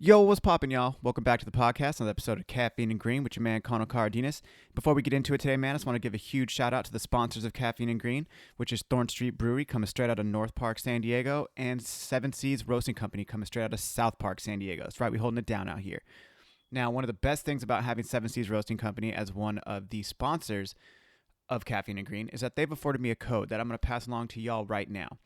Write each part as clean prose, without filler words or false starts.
Yo, what's poppin', y'all? Welcome back to the podcast, another episode of Caffeine and Green with your man, Conor Cardenas. Before we get into it today, man, I just want to give a huge shout out to the sponsors of Caffeine and Green, which is Thorn Street Brewery, coming straight out of North Park, San Diego, and Seven Seas Roasting Company, coming straight out of South Park, San Diego. That's right, we're holding it down out here. Now, one of the best things about having Seven Seas Roasting Company as one of the sponsors of Caffeine and Green is that they've afforded me a code that I'm going to pass along to y'all right now.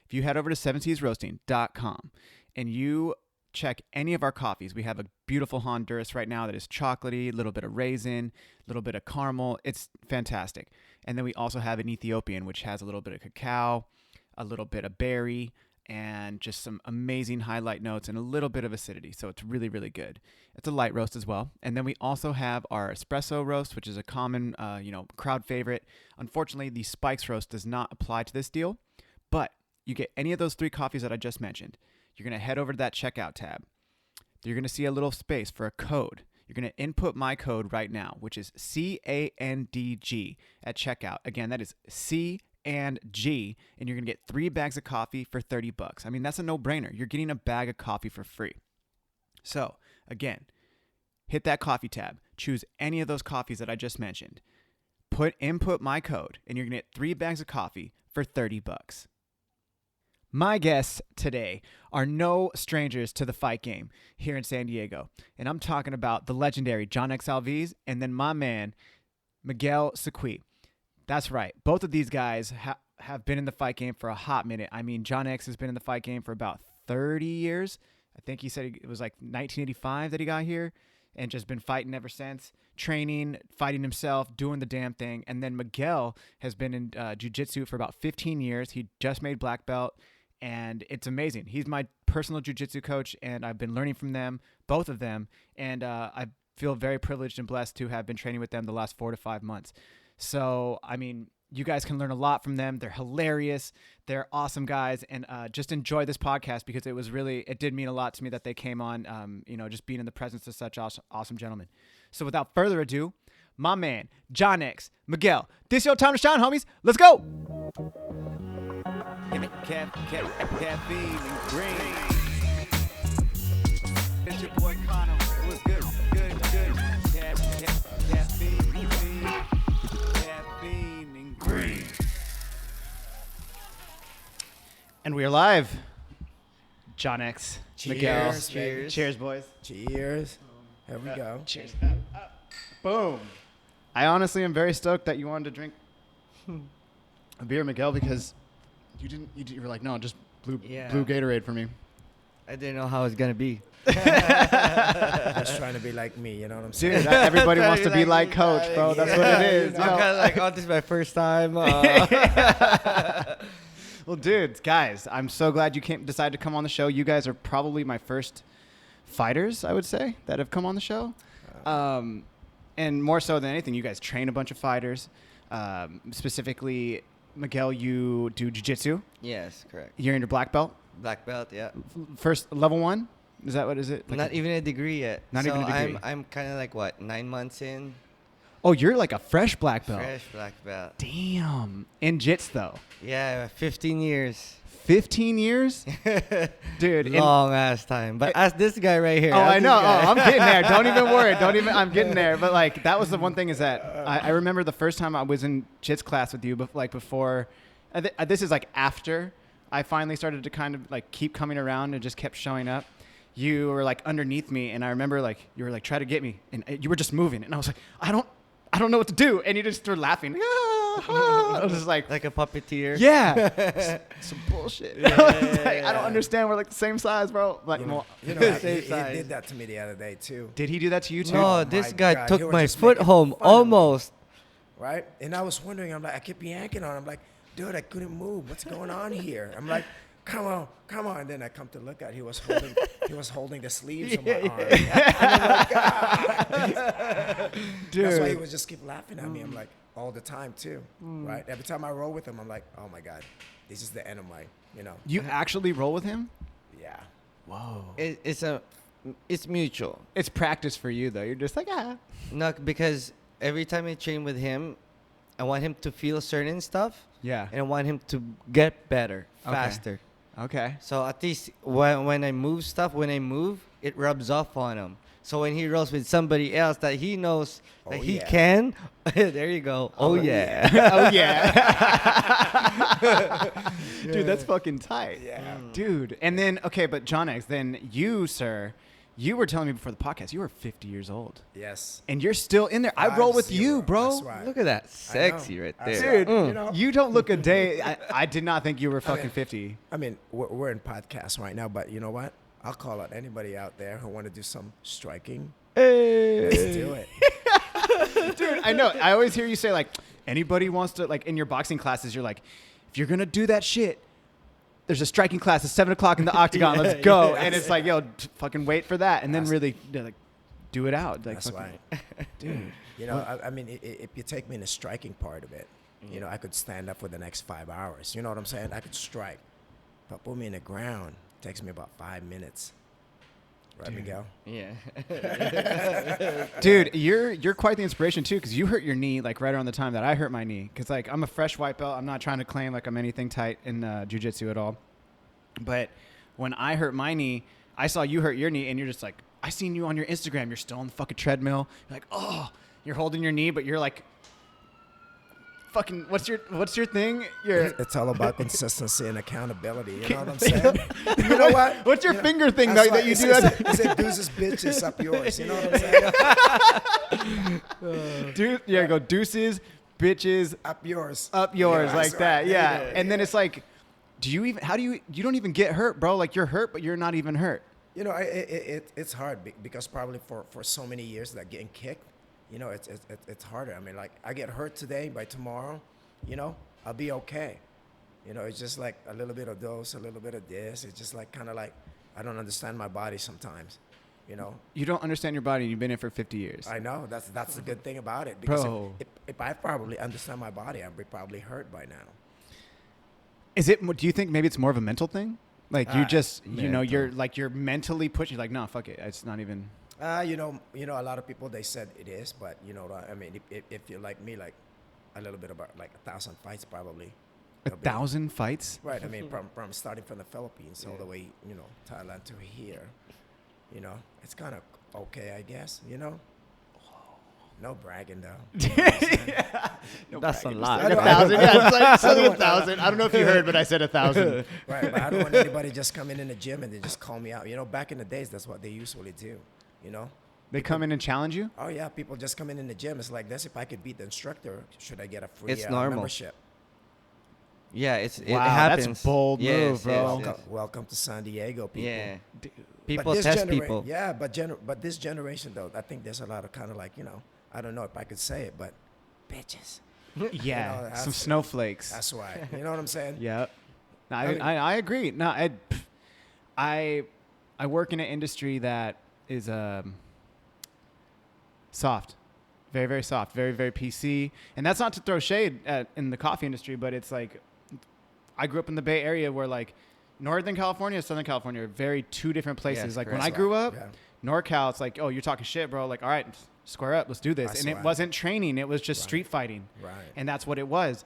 If you head over to sevenseasroasting.com and you check any of our coffees. We have a beautiful Honduras right now that is chocolatey, a little bit of raisin, a little bit of caramel. It's fantastic. And then we also have an Ethiopian, which has a little bit of cacao, a little bit of berry, and just some amazing highlight notes and a little bit of acidity. So it's really, really good. It's a light roast as well. And then we also have our espresso roast, which is a common, crowd favorite. Unfortunately, the spikes roast does not apply to this deal, but you get any of those three coffees that I just mentioned. You're going to head over to that checkout tab. You're going to see a little space for a code. You're going to input my code right now, which is CANDG at checkout. Again, that is C and G, and you're going to get 3 bags of coffee for $30. I mean, that's a no-brainer. You're getting a bag of coffee for free. So, again, hit that coffee tab. Choose any of those coffees that I just mentioned. Input my code, and you're going to get 3 bags of coffee for $30. My guests today are no strangers to the fight game here in San Diego. And I'm talking about the legendary Jhanex Alviz and then my man, Miguel Sy Qui. That's right. Both of these guys have been in the fight game for a hot minute. I mean, Jhanex has been in the fight game for about 30 years. I think he said it was like 1985 that he got here and just been fighting ever since, training, fighting himself, doing the damn thing. And then Miguel has been in jiu-jitsu for about 15 years. He just made black belt. And it's amazing. He's my personal jiu-jitsu coach, and I've been learning from them, both of them. And I feel very privileged and blessed to have been training with them the last 4 to 5 months. So, I mean, you guys can learn a lot from them. They're hilarious. They're awesome guys. And just enjoy this podcast because it did mean a lot to me that they came on, just being in the presence of such awesome gentlemen. So without further ado, my man, Jhanex, Miguel, this your time to shine, homies. Let's go. Caffeine and Green. It's your boy Conor. It was good. Caffeine and Green. And we are live. Jhanex, Miguel. Cheers, boys. Cheers. Here we go. Cheers. Boom. I honestly am very stoked that you wanted to drink a beer, Miguel, because you were like, no, just blue Gatorade for me. I didn't know how it was going to be. Just trying to be like me, you know what I'm saying? Dude, everybody wants to be like Coach, bro. That's what it is. I'm kind of like, this is my first time. Well, dude, guys, I'm so glad you decided to come on the show. You guys are probably my first fighters, I would say, that have come on the show. And more so than anything, you guys train a bunch of fighters. Specifically, Miguel, you do jiu-jitsu. Yes, correct. You're in your black belt. Black belt, yeah. First level 1. Is that what is it? Like not even a degree yet. Not even a degree. I'm kind of like 9 months in. Oh, you're like a fresh black belt. Fresh black belt. Damn. In jits though. Yeah, 15 years. 15 years? Dude. Long ass time. But ask this guy right here. Oh, I know. I'm getting there. Don't even worry. I'm getting there. But like, that was the one thing is that I remember the first time I was in jits class with you, but like before, this is like after I finally started to kind of like keep coming around and just kept showing up. You were like underneath me, and I remember like you were like, try to get me, and you were just moving, and I was like, I don't know what to do, and you just started laughing. I was just like a puppeteer. Yeah. Some bullshit. Yeah. I don't understand. We're like the same size, bro. Like, he did that to me the other day too. Did he do that to you too? No, this guy took my foot home almost. Right? And I was wondering, I'm like, I kept yanking on him. I'm like, dude, I couldn't move. What's going on here? I'm like, come on. And then I come to look at it, he was holding the sleeves of my arm. And I'm like, God. Dude. That's why he would just keep laughing at me. I'm like, all the time too, right? Every time I roll with him, I'm like, oh my God, this is the end of my, You actually roll with him? Yeah. Whoa. It's mutual. It's practice for you though. You're just like, No, because every time I train with him, I want him to feel certain stuff. Yeah. And I want him to get better, faster. Okay. So at least when I move stuff, it rubs off on him. So when he rolls with somebody else that he knows that he can, there you go. Oh yeah. Oh yeah. Dude, that's fucking tight. Yeah. Dude. And then, okay, but Jhanex, then you, sir, you were telling me before the podcast, you were 50 years old. Yes. And you're still in there. I roll with 50. you, bro. That's right. Look at that. Sexy right That's there. right. You know? You don't look a day. I did not think you were fucking 50. I mean, we're in podcast right now, but you know what? I'll call out anybody out there who want to do some striking. Hey. Let's do it. Dude, I know. I always hear you say, like, anybody wants to, like, in your boxing classes, you're like, if you're going to do that shit, there's a striking class at 7 o'clock in the octagon. Yeah, Let's go. yeah. And it's like, yo, fucking wait for that. And then really, like, do it out. Like, That's fucking- right. Dude. You know, I mean, if you take me in the striking part of it, you know, I could stand up for the next 5 hours. You know what I'm saying? I could strike. But put me in the ground, it takes me about 5 minutes. Right, Miguel? Yeah. Dude, you're quite the inspiration too, because you hurt your knee like right around the time that I hurt my knee. Because like I'm a fresh white belt, I'm not trying to claim like I'm anything tight in jiu-jitsu at all. But when I hurt my knee, I saw you hurt your knee, and you're just like, I seen you on your Instagram. You're still on the fucking treadmill. You're like, oh, you're holding your knee, but you're like, fucking, what's your thing? It's all about consistency and accountability. You know what I'm saying? You know what? What's your finger thing That's that why you do? It's a deuces bitches up yours. You know what I'm saying? Dude, yeah, go deuces, bitches, Up yours. up yours, Yeah, like that's that. right. Yeah. Yeah, And then it's like, you don't even get hurt, bro. Like you're hurt, but you're not even hurt. You know, it's hard because probably for so many years that getting kicked, you know, it's harder. I mean, like I get hurt today, by tomorrow, you know, I'll be okay. You know, it's just like a little bit of dose, a little bit of this. It's just like kind of like I don't understand my body sometimes. You know, You don't understand your body, and you've been in it for 50 years. I know that's the good thing about it. Because Bro. if I probably understand my body, I'd be probably hurt by now. Do you think maybe it's more of a mental thing? Like you just, you know, mental. you're mentally pushing. Like, no, fuck it. It's not even. You know, a lot of people, they said it is, but you know, I mean, if you're like me, like a little bit about like 1,000 fights probably. 1,000 fights? Right. I mean, from starting from the Philippines all the way, you know, Thailand to here, you know, it's kind of okay, I guess, you know. No bragging though. Yeah. No That's a bragging. lot. Like 1,000. Yeah, it's like something 1,000. I don't know if you heard, but I said 1,000. Right. But I don't want anybody just coming in the gym and they just call me out. You know, back in the days, that's what they usually do, you know. They come in and challenge you? Oh yeah, people just come in the gym. It's like this. If I could beat the instructor, should I get a free It's normal. membership? Yeah, it Wow, happens. that's a bold move, bro. Welcome to San Diego, people. Yeah. But People this test people. Yeah, but this generation though, I think there's a lot of kind of like, you know, I don't know if I could say it, but bitches. Yeah, You know, some snowflakes. That's right. You know what I'm saying? Yep. No, I mean- I agree. No, I work in an industry that is soft, very, very soft, very, very PC. And that's not to throw shade in the coffee industry, but it's like I grew up in the Bay Area where like Northern California, Southern California are very two different places. Yes, like when correct. I grew up, Yeah. NorCal, it's like, oh, you're talking shit, bro. Like, all right, square up, let's do this. That's And it right. wasn't training; it was just Right. street fighting. Right. And that's what it was.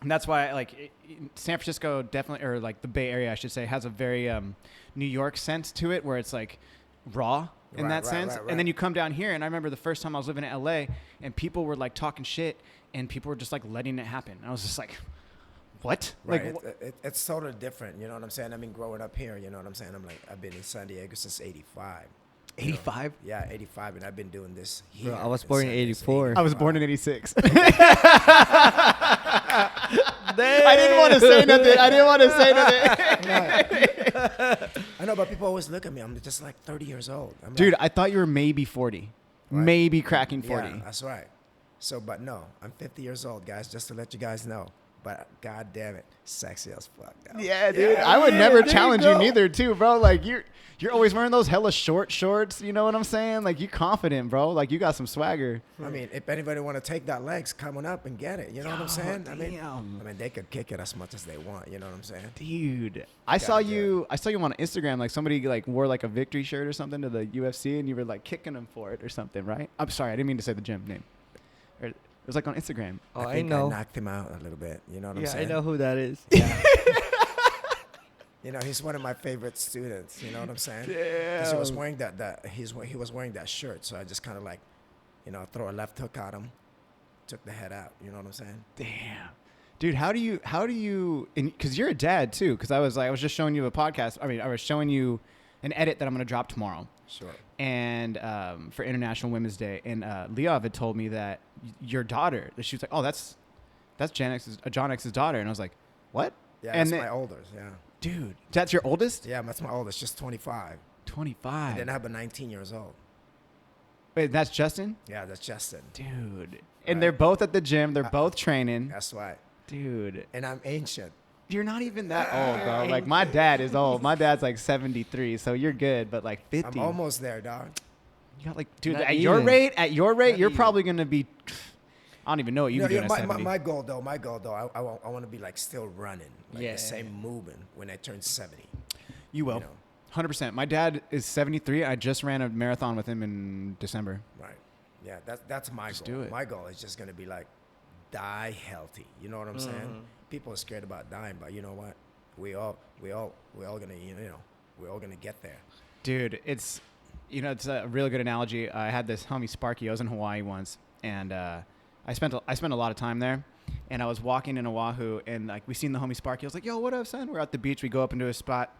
And that's why, like, San Francisco definitely, or like the Bay Area, I should say, has a very New York sense to it, where it's like raw in Right, that right, sense. right, And then right. you come down here, and I remember the first time I was living in LA, and people were like talking shit, and people were just like letting it happen. I was just like, what? Right. Like, It's totally different. You know what I'm saying? I mean, growing up here, you know what I'm saying? I'm like, I've been in San Diego since '85. 85? Yeah, '85, and I've been doing this here. Bro, I was born in San Diego since '84. I was born in 86. I I didn't want to say nothing. I didn't want to say nothing. I know, but people always look at me. I'm just like 30 years old. I'm Dude, like, I thought you were maybe 40. Right. Maybe cracking 40. yeah, that's right. So, but no, I'm 50 years old, guys, just to let you guys know. But god damn it, sexy as fuck. Though. Yeah, dude. I would never there you challenge you go. neither, too, bro. Like you're always wearing those hella short shorts. You know what I'm saying? Like you confident, bro. Like you got some swagger. I mean, if anybody want to take that legs, come on up and get it. You know what I'm saying? Damn. I mean, they could kick it as much as they want. You know what I'm saying? Dude, I saw you on Instagram. Like somebody like wore like a victory shirt or something to the UFC, and you were like kicking them for it or something, right? I'm sorry, I didn't mean to say the gym name. It was like on Instagram. Oh, I think know. I knocked him out a little bit. You know what I'm Yeah, I saying? know who that is. Yeah. You know, he's one of my favorite students. You know what I'm saying? Damn. Because he was wearing he was wearing that shirt, so I just kind of like, you know, throw a left hook at him, took the head out. You know what I'm saying? Damn. Dude, how do you, because you're a dad too, because I was just showing you a podcast. I mean, I was showing you an edit that I'm going to drop tomorrow. Sure. And for International Women's Day. And Leov had told me that your daughter, she was like, oh, that's Jhanex's daughter. And I was like, what? Yeah, and that's my oldest, yeah. Dude, that's your oldest? Yeah, that's my oldest, just 25. 25. And then I have a 19 years old. Wait, that's Justin? Yeah, that's Justin. Dude. And they're both at the gym. They're both training. That's right. Dude. And I'm ancient. You're not even that old, bro. Like, my dad is old. My dad's like 73, so you're good. But like 50. I'm almost there, dog. You got like, dude, Not at even. your rate, Not you're even. probably going to be, I don't even know what you'd be doing at 70. my goal though, I want to be like still running, like Yeah. the same movement when I turn 70. You will. You know. 100%. My dad is 73. I just ran a marathon with him in December. Right. Yeah, that's my Just goal. do it. My goal is just gonna be like, die healthy. You know what I'm saying? People are scared about dying, but you know what? We all gonna, you know, we're all gonna get there. Dude, it's a really good analogy. I had this homie Sparky. I was in Hawaii once, and I spent a lot of time there. And I was walking in Oahu, and like we seen the homie Sparky. I was like, "Yo, what up, son?" We're at the beach. We go up into a spot,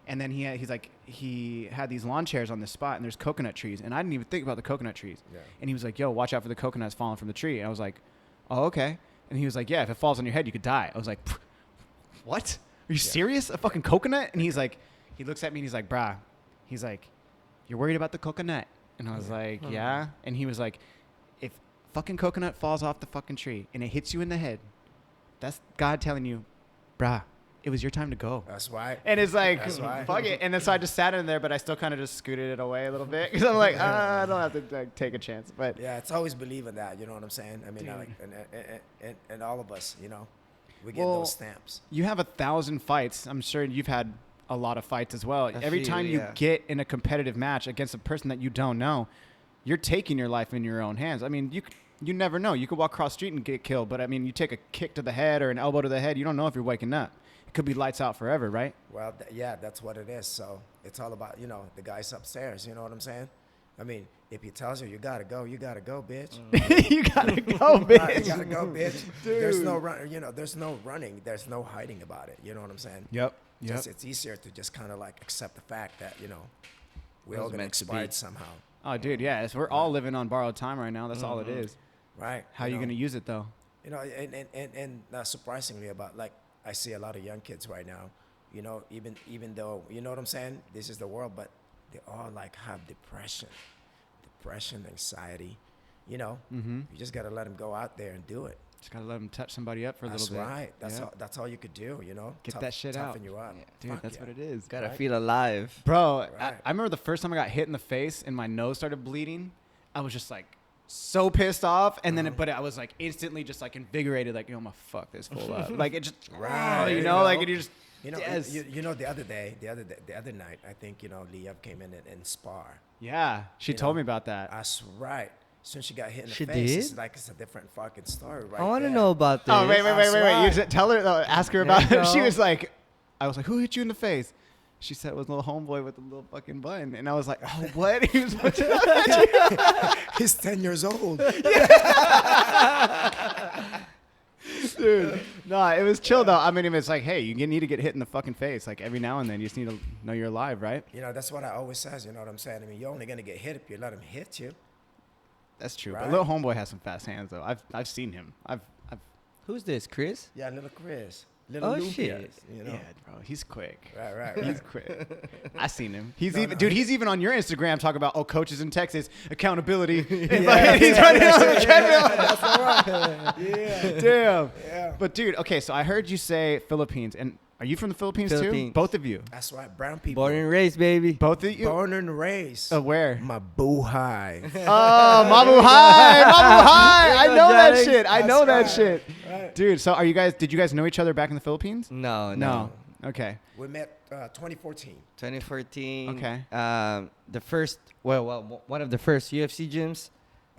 and then he had these lawn chairs on this spot, and there's coconut trees, and I didn't even think about the coconut trees. Yeah. And he was like, "Yo, watch out for the coconuts falling from the tree." And I was like, "Oh, okay." And he was like, "Yeah, if it falls on your head, you could die." I was like, "What? Are you serious? A fucking coconut?" And he's like, he looks at me and he's like, "Brah," he's like, "You're worried about the coconut?" And I was like, "Yeah." And he was like, "If fucking coconut falls off the fucking tree and it hits you in the head, that's God telling you, brah, it was your time to go." That's right. And it's like, That's right. fuck it. And then so I just sat in there, but I still kind of just scooted it away a little bit because I'm like, I don't have to like, take a chance. But Yeah, it's always believing that. You know what I'm saying? I mean, Dude. like, and all of us, you know, we get Well, those stamps. you have 1,000 fights. I'm sure you've had a lot of fights as well. Every few, time you yeah. get in a competitive match against a person that you don't know, you're taking your life in your own hands. I mean, you never know. You could walk across the street and get killed, but I mean, you take a kick to the head or an elbow to the head, you don't know if you're waking up. It could be lights out forever, right? Well, yeah, that's what it is. So it's all about, you know, the guys upstairs. You know what I'm saying? I mean, if he tells you gotta go, you gotta go, bitch. You gotta go, You bitch. gotta go, bitch. Dude. There's no run. You know, there's no running. There's no hiding about it. You know what I'm saying? Yep. Just, it's easier to just kind of like accept the fact that, you know, we It all was gonna meant to be. expired somehow. Oh, dude, yeah. We're all living on borrowed time right now. That's all it is. Right. How you know? gonna use it though? You know, and surprisingly about, like, I see a lot of young kids right now, you know, even though, you know what I'm saying, this is the world, but they all like have depression, anxiety, you know. Mm-hmm. You just got to let them go out there and do it. Just gotta let them touch somebody up for a That's little bit. right. Yeah. That's all you could do, you know. Get that shit out. Toughen you up. Dude, Fuck that's yeah. what it is. Gotta Right. feel alive. Bro, Right. I remember the first time I got hit in the face and my nose started bleeding. I was just like so pissed off, and then but I was like instantly just like invigorated, like, yo, I'm gonna fuck this fool up. Like it just, Right. you You know, know? like and you just, You know, yes. you know, the other night, I think, you know, Leah came in and spar. Yeah, she You told know, me about that. That's right. Soon she got hit in the She face. did? It's like it's a different fucking story, right? I want to there. know about this. Oh, wait. That's You right. just tell her, ask her There about you it. She go. was like, I was like, who hit you in the face? She said it was a little homeboy with a little fucking bun. And I was like, oh, what? He was He's 10 years old. dude. No, it was chill though. I mean, if it's like, hey, you need to get hit in the fucking face. Like every now and then, you just need to know you're alive, right? You know, that's what I always says. You know what I'm saying? I mean, you're only gonna get hit if you let him hit you. That's true. Right. But little homeboy has some fast hands though. I've seen him. I've Who's this, Chris? Yeah, little Chris. Little Oh, Lumpia, shit. You know? yeah, bro. He's quick. Right. He's quick. I seen him. He's No, even, no, dude. he- He's even on your Instagram talking about coaches in Texas accountability. And Yeah, he's running on the treadmill. That's all right. Yeah. Damn. Yeah. But dude, okay. So I heard you say Philippines, and are you from the Philippines too? Philippines. Both of you. That's right. Brown people. Born and raised, baby. Both of you. Born and raised. Where? Mabuhay. Oh, Mabuhay, Mabuhay. I There you go, know that Jhanex. shit. I That's know that right. shit. Right. Dude, so did you guys know each other back in the Philippines? No. Okay. We met 2014. 2014. Okay. The first, one of the first UFC gyms.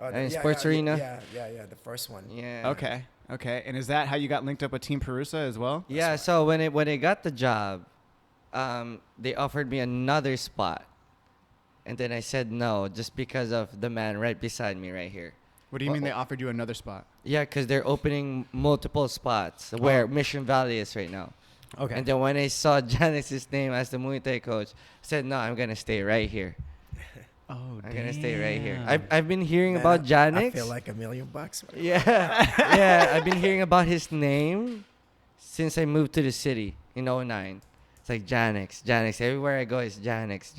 And sports arena. Yeah. The first one. Yeah. Okay. And is that how you got linked up with Team Parusa as well? Yeah. So when it got the job, they offered me another spot. And then I said no, just because of the man right beside me right here. What do you mean they offered you another spot? Yeah, because they're opening multiple spots where Mission Valley is right now. Okay. And then when I saw Janex's name as the Muay Thai coach, I said, no, I'm going to stay right here. Oh, I'm going to stay right here. damn. I've been hearing Man, about Jhanex. I feel like $1 million. Yeah. Yeah, I've been hearing about his name since I moved to the city in 2009. It's like Jhanex. Everywhere I go, it's Jhanex.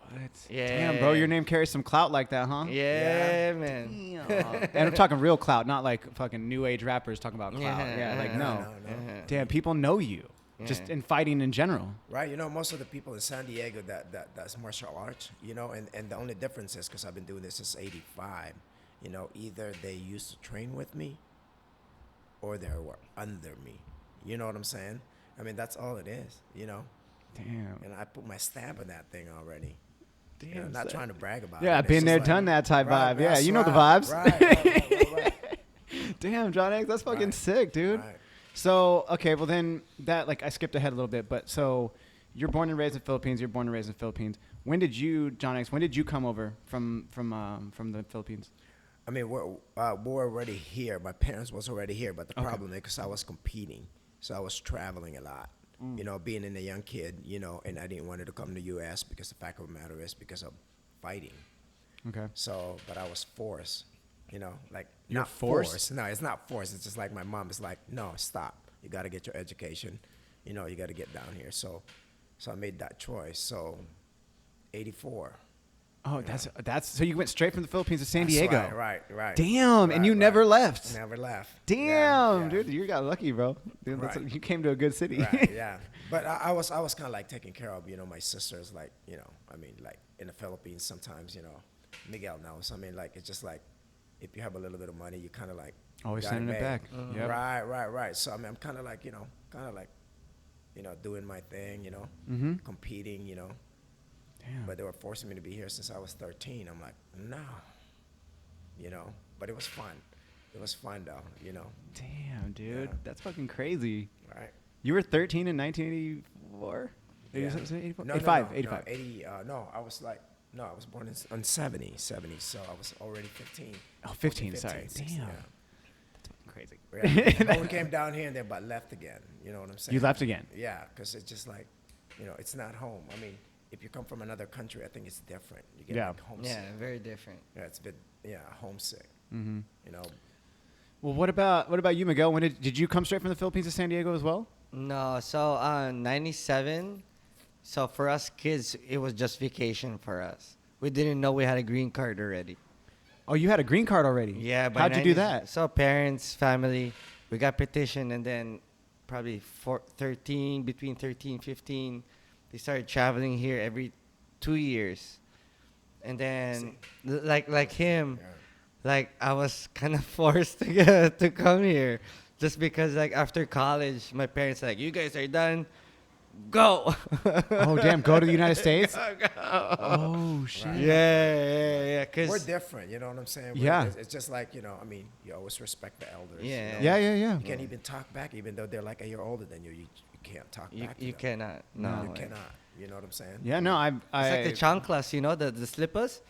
What? Yeah. Damn, bro, your name carries some clout like that, huh? Yeah, man. Damn. And I'm talking real clout, not like fucking new age rappers talking about clout. Yeah, like no. Uh-huh. Damn, people know you. Just in fighting in general. Right, most of the people in San Diego that's martial arts, and the only difference is because I've been doing this since '85. Either they used to train with me, or they were under me. You know what I'm saying? I mean, that's all it is. Damn. And I put my stamp on that thing already. Damn. Not trying to brag about it. Yeah, I've been It's there, just done that type right, vibe. Yeah, that's you know the right, vibes. Right. Damn, Jhanex, that's fucking Right. sick, dude. Right. So, okay, well then that I skipped ahead a little bit, but so you're born and raised in the Philippines. You're born and raised in the Philippines. When did you, Jhanex? When did you come over from the Philippines? I mean, we're already here. My parents was already here, but the problem is because I was competing, so I was traveling a lot. Being a young kid, and I didn't want to come to U.S. because the fact of the matter is because of fighting. Okay. So, but I was forced, like You're not forced? No, it's not forced. It's just like my mom is like, no, stop. You got to get your education. You got to get down here. So I made that choice. So, 84. Oh, that's so you went straight from the Philippines to San That's Diego. Right. Damn, and you never left. Never left. Damn, Yeah. dude, you got lucky, bro. Dude, Right. you came to a good city. Right, yeah. But I was kind of like taken care of, my sisters, like, I mean, like in the Philippines sometimes, Miguel knows. I mean, like, it's just like, if you have a little bit of money, you kind of like. Always got sending it made. back. Yep. Right. So, I mean, I'm kind of like, doing my thing, competing, Damn. But they were forcing me to be here since I was 13. I'm like, no, but it was fun. It was fun, though, Damn, dude, Yeah. that's fucking crazy. Right. You were 13 in 1984? Yeah. 84? No, 85. no, 85. 80. I was born in 70, so I was already 15. Oh, 15, 14, sorry. 16, Damn. yeah. That's fucking crazy. Yeah. We came down here and then but left again. You know what I'm saying? You left again? Yeah, because it's just like, it's not home. I mean, if you come from another country, I think it's different. You get like homesick. Yeah, very different. Yeah, it's a bit, homesick. Mm-hmm. You know. Well, what about you, Miguel? When did you come straight from the Philippines to San Diego as well? No, so 97. So for us kids, it was just vacation for us. We didn't know we had a green card already. Oh, you had a green card already? Yeah. By How'd you do 90 that? So parents, family, we got petition, and then probably between 13, 15, they started traveling here every 2 years. And then, like him, Yeah. like I was kind of forced to come here, just because like after college, my parents were like, you guys are done, go. Oh, damn. Go to the United States? Go. Oh, shit. Right. Yeah. We're Cause different, you know what I'm saying? Yeah. It's just like, I mean, you always respect the elders. Yeah. Yeah. You can't even talk back, even though they're like a year older than you. You can't talk back to you them. cannot. No. You way. cannot. You know what I'm saying? Yeah, no, It's like the chanclas, the slippers.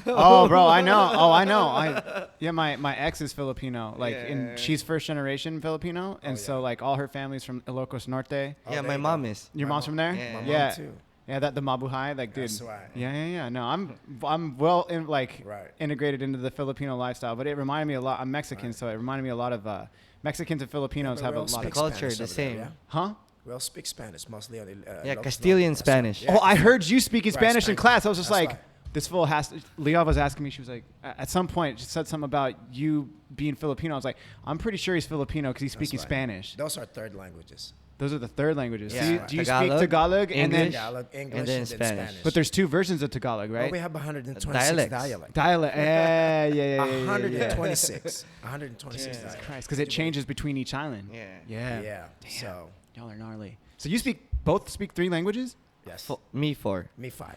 Oh, bro, I know. My ex is Filipino, and she's first generation Filipino, and so like all her family's from Ilocos Norte. Yeah, there my you mom go. is. Your mom's from there? Yeah. My mom Yeah. too. Yeah, that the Mabuhay, like, dude. That's right. Yeah. No, I'm well Right. integrated into the Filipino lifestyle, but it reminded me a lot. I'm Mexican, so it reminded me a lot of Mexicans and Filipinos But have we a all lot speak of culture, Spanish the over there, same. yeah? huh? We all speak Spanish, mostly on the Yeah, Ilocos Castilian Norte. That's right. Spanish. Yeah. Oh, I heard you speaking Right, Spanish in Spanish. class. I was just That's like, right. this fool has to. Leah was asking me. She was like, at some point, she said something about you being Filipino. I was like, I'm pretty sure he's Filipino because he's That's speaking right. Spanish. Those are third languages. Those are the third languages. Yeah. So you, Right. do you Tagalog, speak Tagalog and then? English, Tagalog, English, and then and Spanish. But there's two versions of Tagalog, Well, right? we have 126 Dialects. dialects. Dialect. Yeah. 126. 126 Jesus dialects. Christ, because it changes between each island. Yeah. Yeah. Yeah. Damn. So, Y'all are gnarly. So you both speak 3 languages? yes. Me 4. Me 5.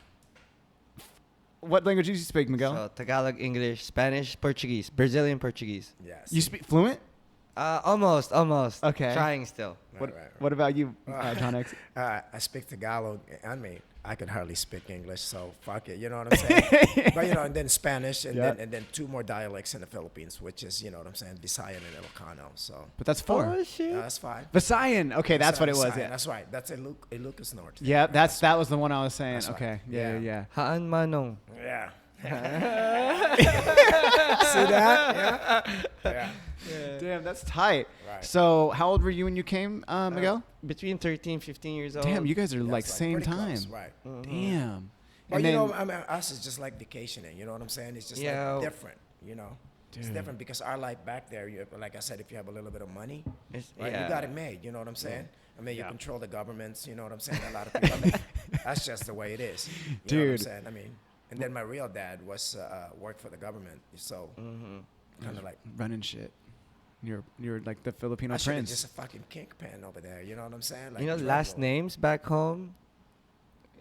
What languages you speak, Miguel? So Tagalog, English, Spanish, Portuguese, Brazilian Portuguese. Yes. You speak fluent? Almost. Okay. Trying still. What Right. What about you, Jhanex? I speak Tagalog. I mean, I could hardly speak English, so fuck it. You know what I'm saying? But and then Spanish, and Yeah. then 2 more dialects in the Philippines, which is, you know what I'm saying, Visayan and Ilocano. So But that's 4. Oh shit. that's 5. Visayan. Okay, that's what it was. Visayan, Yeah. That's right. That's Ilocos Norte. Yeah, that was the one I was saying. That's right. Okay. Yeah. Haan manong. Yeah. See that? Yeah. Damn, that's tight. Right. So, how old were you when you came, Miguel? Between 13, 15 years old. Damn, you guys are Yeah, like it's same pretty time. close, right. Damn. But And you then, know, I mean, us is just like vacationing. You know what I'm saying? It's just Yeah. like different. You know, it's Dude. different because our life back there. Like I said, if you have a little bit of money, It's- right, yeah. you got it made. You know what I'm saying? I mean, you Yeah. control the governments. You know what I'm saying? A lot of people. I mean, that's just the way it is. You know what Dude. I'm saying? I mean, and then my real dad was worked for the government, so kind of like. running shit. You're like the Filipino I should have prince. just a fucking kingpin over there. You know what I'm saying? Like You know, drug last lord. names back home.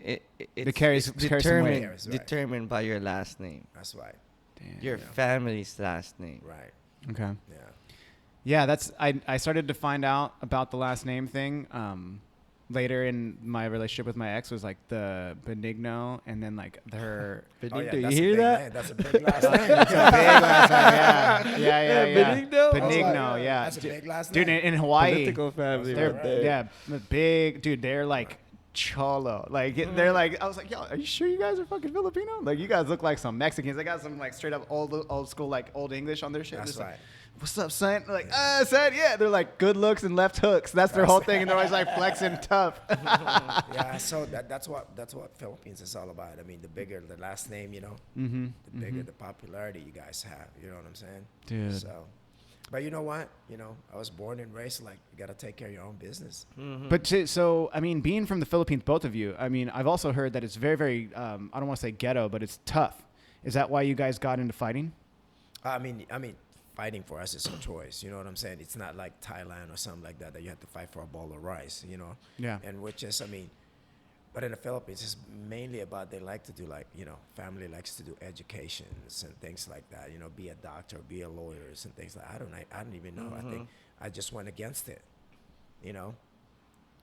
It's carries- it's carries some weight. determined Carries, right. determined by your last name, That's right. Damn. your Yeah. family's last name. Right. Okay. Yeah. Yeah, that's I started to find out about the last name thing later in my relationship with my ex was like the Benigno and then like her Oh, yeah, Benigno, that's you a hear big that? name. That's a big last name. That's a big last name. Yeah. Benigno? Benigno, yeah. That's a big last Dude, name. in Hawaii, Political family. they're right there. yeah, big dude. They're like cholo. Like they're like I was like, yo, are you sure you guys are fucking Filipino? Like you guys look like some Mexicans. They got some like straight up old school like old English on their shit. That's Just like, right. what's up, son? Like, son, yeah. They're like good looks and left hooks. That's their whole thing, and they're always like flexing tough. Yeah, so that's what Philippines is all about. I mean, the bigger the last name, you know, the bigger the popularity you guys have. You know what I'm saying? Dude. So, but you know what? You know, I was born and raised like you gotta take care of your own business. But so, I mean, being from the Philippines, both of you, I mean, I've also heard that it's very, very, I don't want to say ghetto, but it's tough. Is that why you guys got into fighting? I mean, fighting for us is a choice. You know what I'm saying? It's not like Thailand or something like that you have to fight for a bowl of rice. You know? Yeah. And which is, I mean, but in the Philippines, it's mainly about they like to do like, you know, family likes to do educations and things like that. You know, be a doctor, be a lawyer, and things like that. I don't even know. I think I just went against it. You know,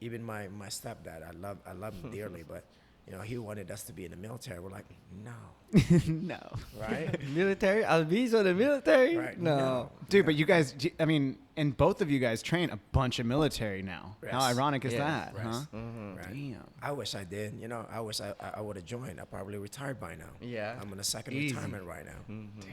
even my stepdad, I love him dearly, but you know, he wanted us to be in the military. We're like, no, No. right? Military? Alviz or the military? Right. No. Dude, but you guys, I mean, and both of you guys train a bunch of military now. Yes. How ironic is Yes. that, Yes. huh? Right. Damn. I wish I did. You know, I wish I would have joined. I probably retired by now. Yeah. I'm on a second Easy. retirement right now. Dude.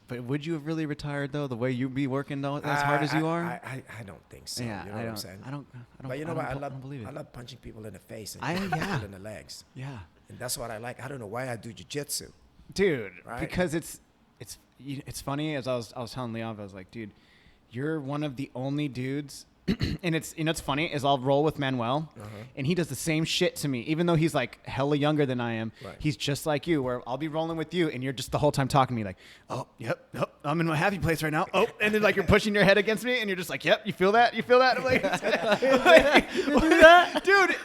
But would you have really retired though, the way you be working though, as hard as you are? I don't think so. Yeah, you know I what don't. I'm saying? I don't. But you know I what? I don't believe it. love punching people in the face and I- kicking yeah. people in the legs. Yeah. And that's what I like. I don't know why I do jujitsu. Dude, Right. because it's funny. As I was telling Leon, I was like, dude, you're one of the only dudes. And it's funny is I'll roll with Manuel, and he does the same shit to me, even though he's like hella younger than I am. Right. He's just like you, where I'll be rolling with you, and you're just the whole time talking to me like, oh, yep, I'm in my happy place right now. Oh, and then like you're pushing your head against me, and you're just like, yep, you feel that? I'm like, dude,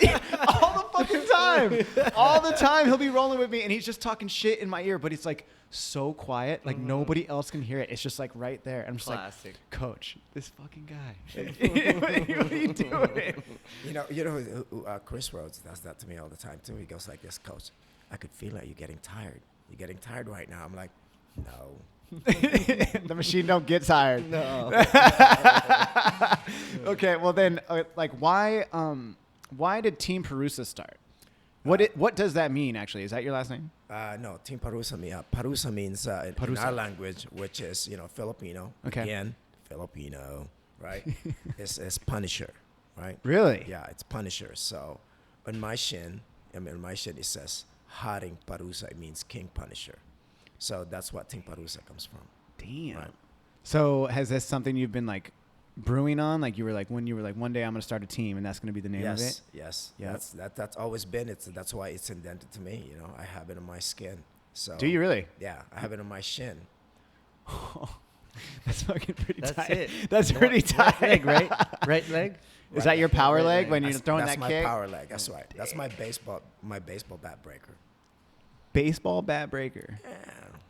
all the fucking time, all the time he'll be rolling with me, and he's just talking shit in my ear, but it's like so quiet, like nobody else can hear it. It's just like right there. I'm just Classic. like, Coach, this fucking guy. what are you doing? You know, Chris Rhodes does that to me all the time too. He goes like this, Coach, I could feel it. You're getting tired. You're getting tired right now. I'm like, no. The machine don't get tired. No. Okay, well then, like, why did Team Parusa start? What does that mean? Actually, is that your last name? No, Team Parusa. Parusa means in Parusa. our language, which is, you know, Filipino. Okay. Again, Filipino, right? it's Punisher, right? Really? Yeah, it's Punisher. So on my shin, it says Haring Parusa. It means King Punisher. So that's what Team Parusa comes from. Damn. Right. So has this something you've been like brewing on? Like when you were like, one day I'm gonna start a team, and that's gonna be the name of it. Yes. Yeah. That's always been. That's why it's indented to me. You know, I have it on my skin. So Do you really? Yeah, I have it on my shin. That's fucking pretty That's tight. it. That's pretty tight. Leg, right? Right leg? Is that your power Right leg leg. when you're throwing That's that my kick? power leg. That's right. That's my baseball bat breaker. Baseball bat breaker. Yeah.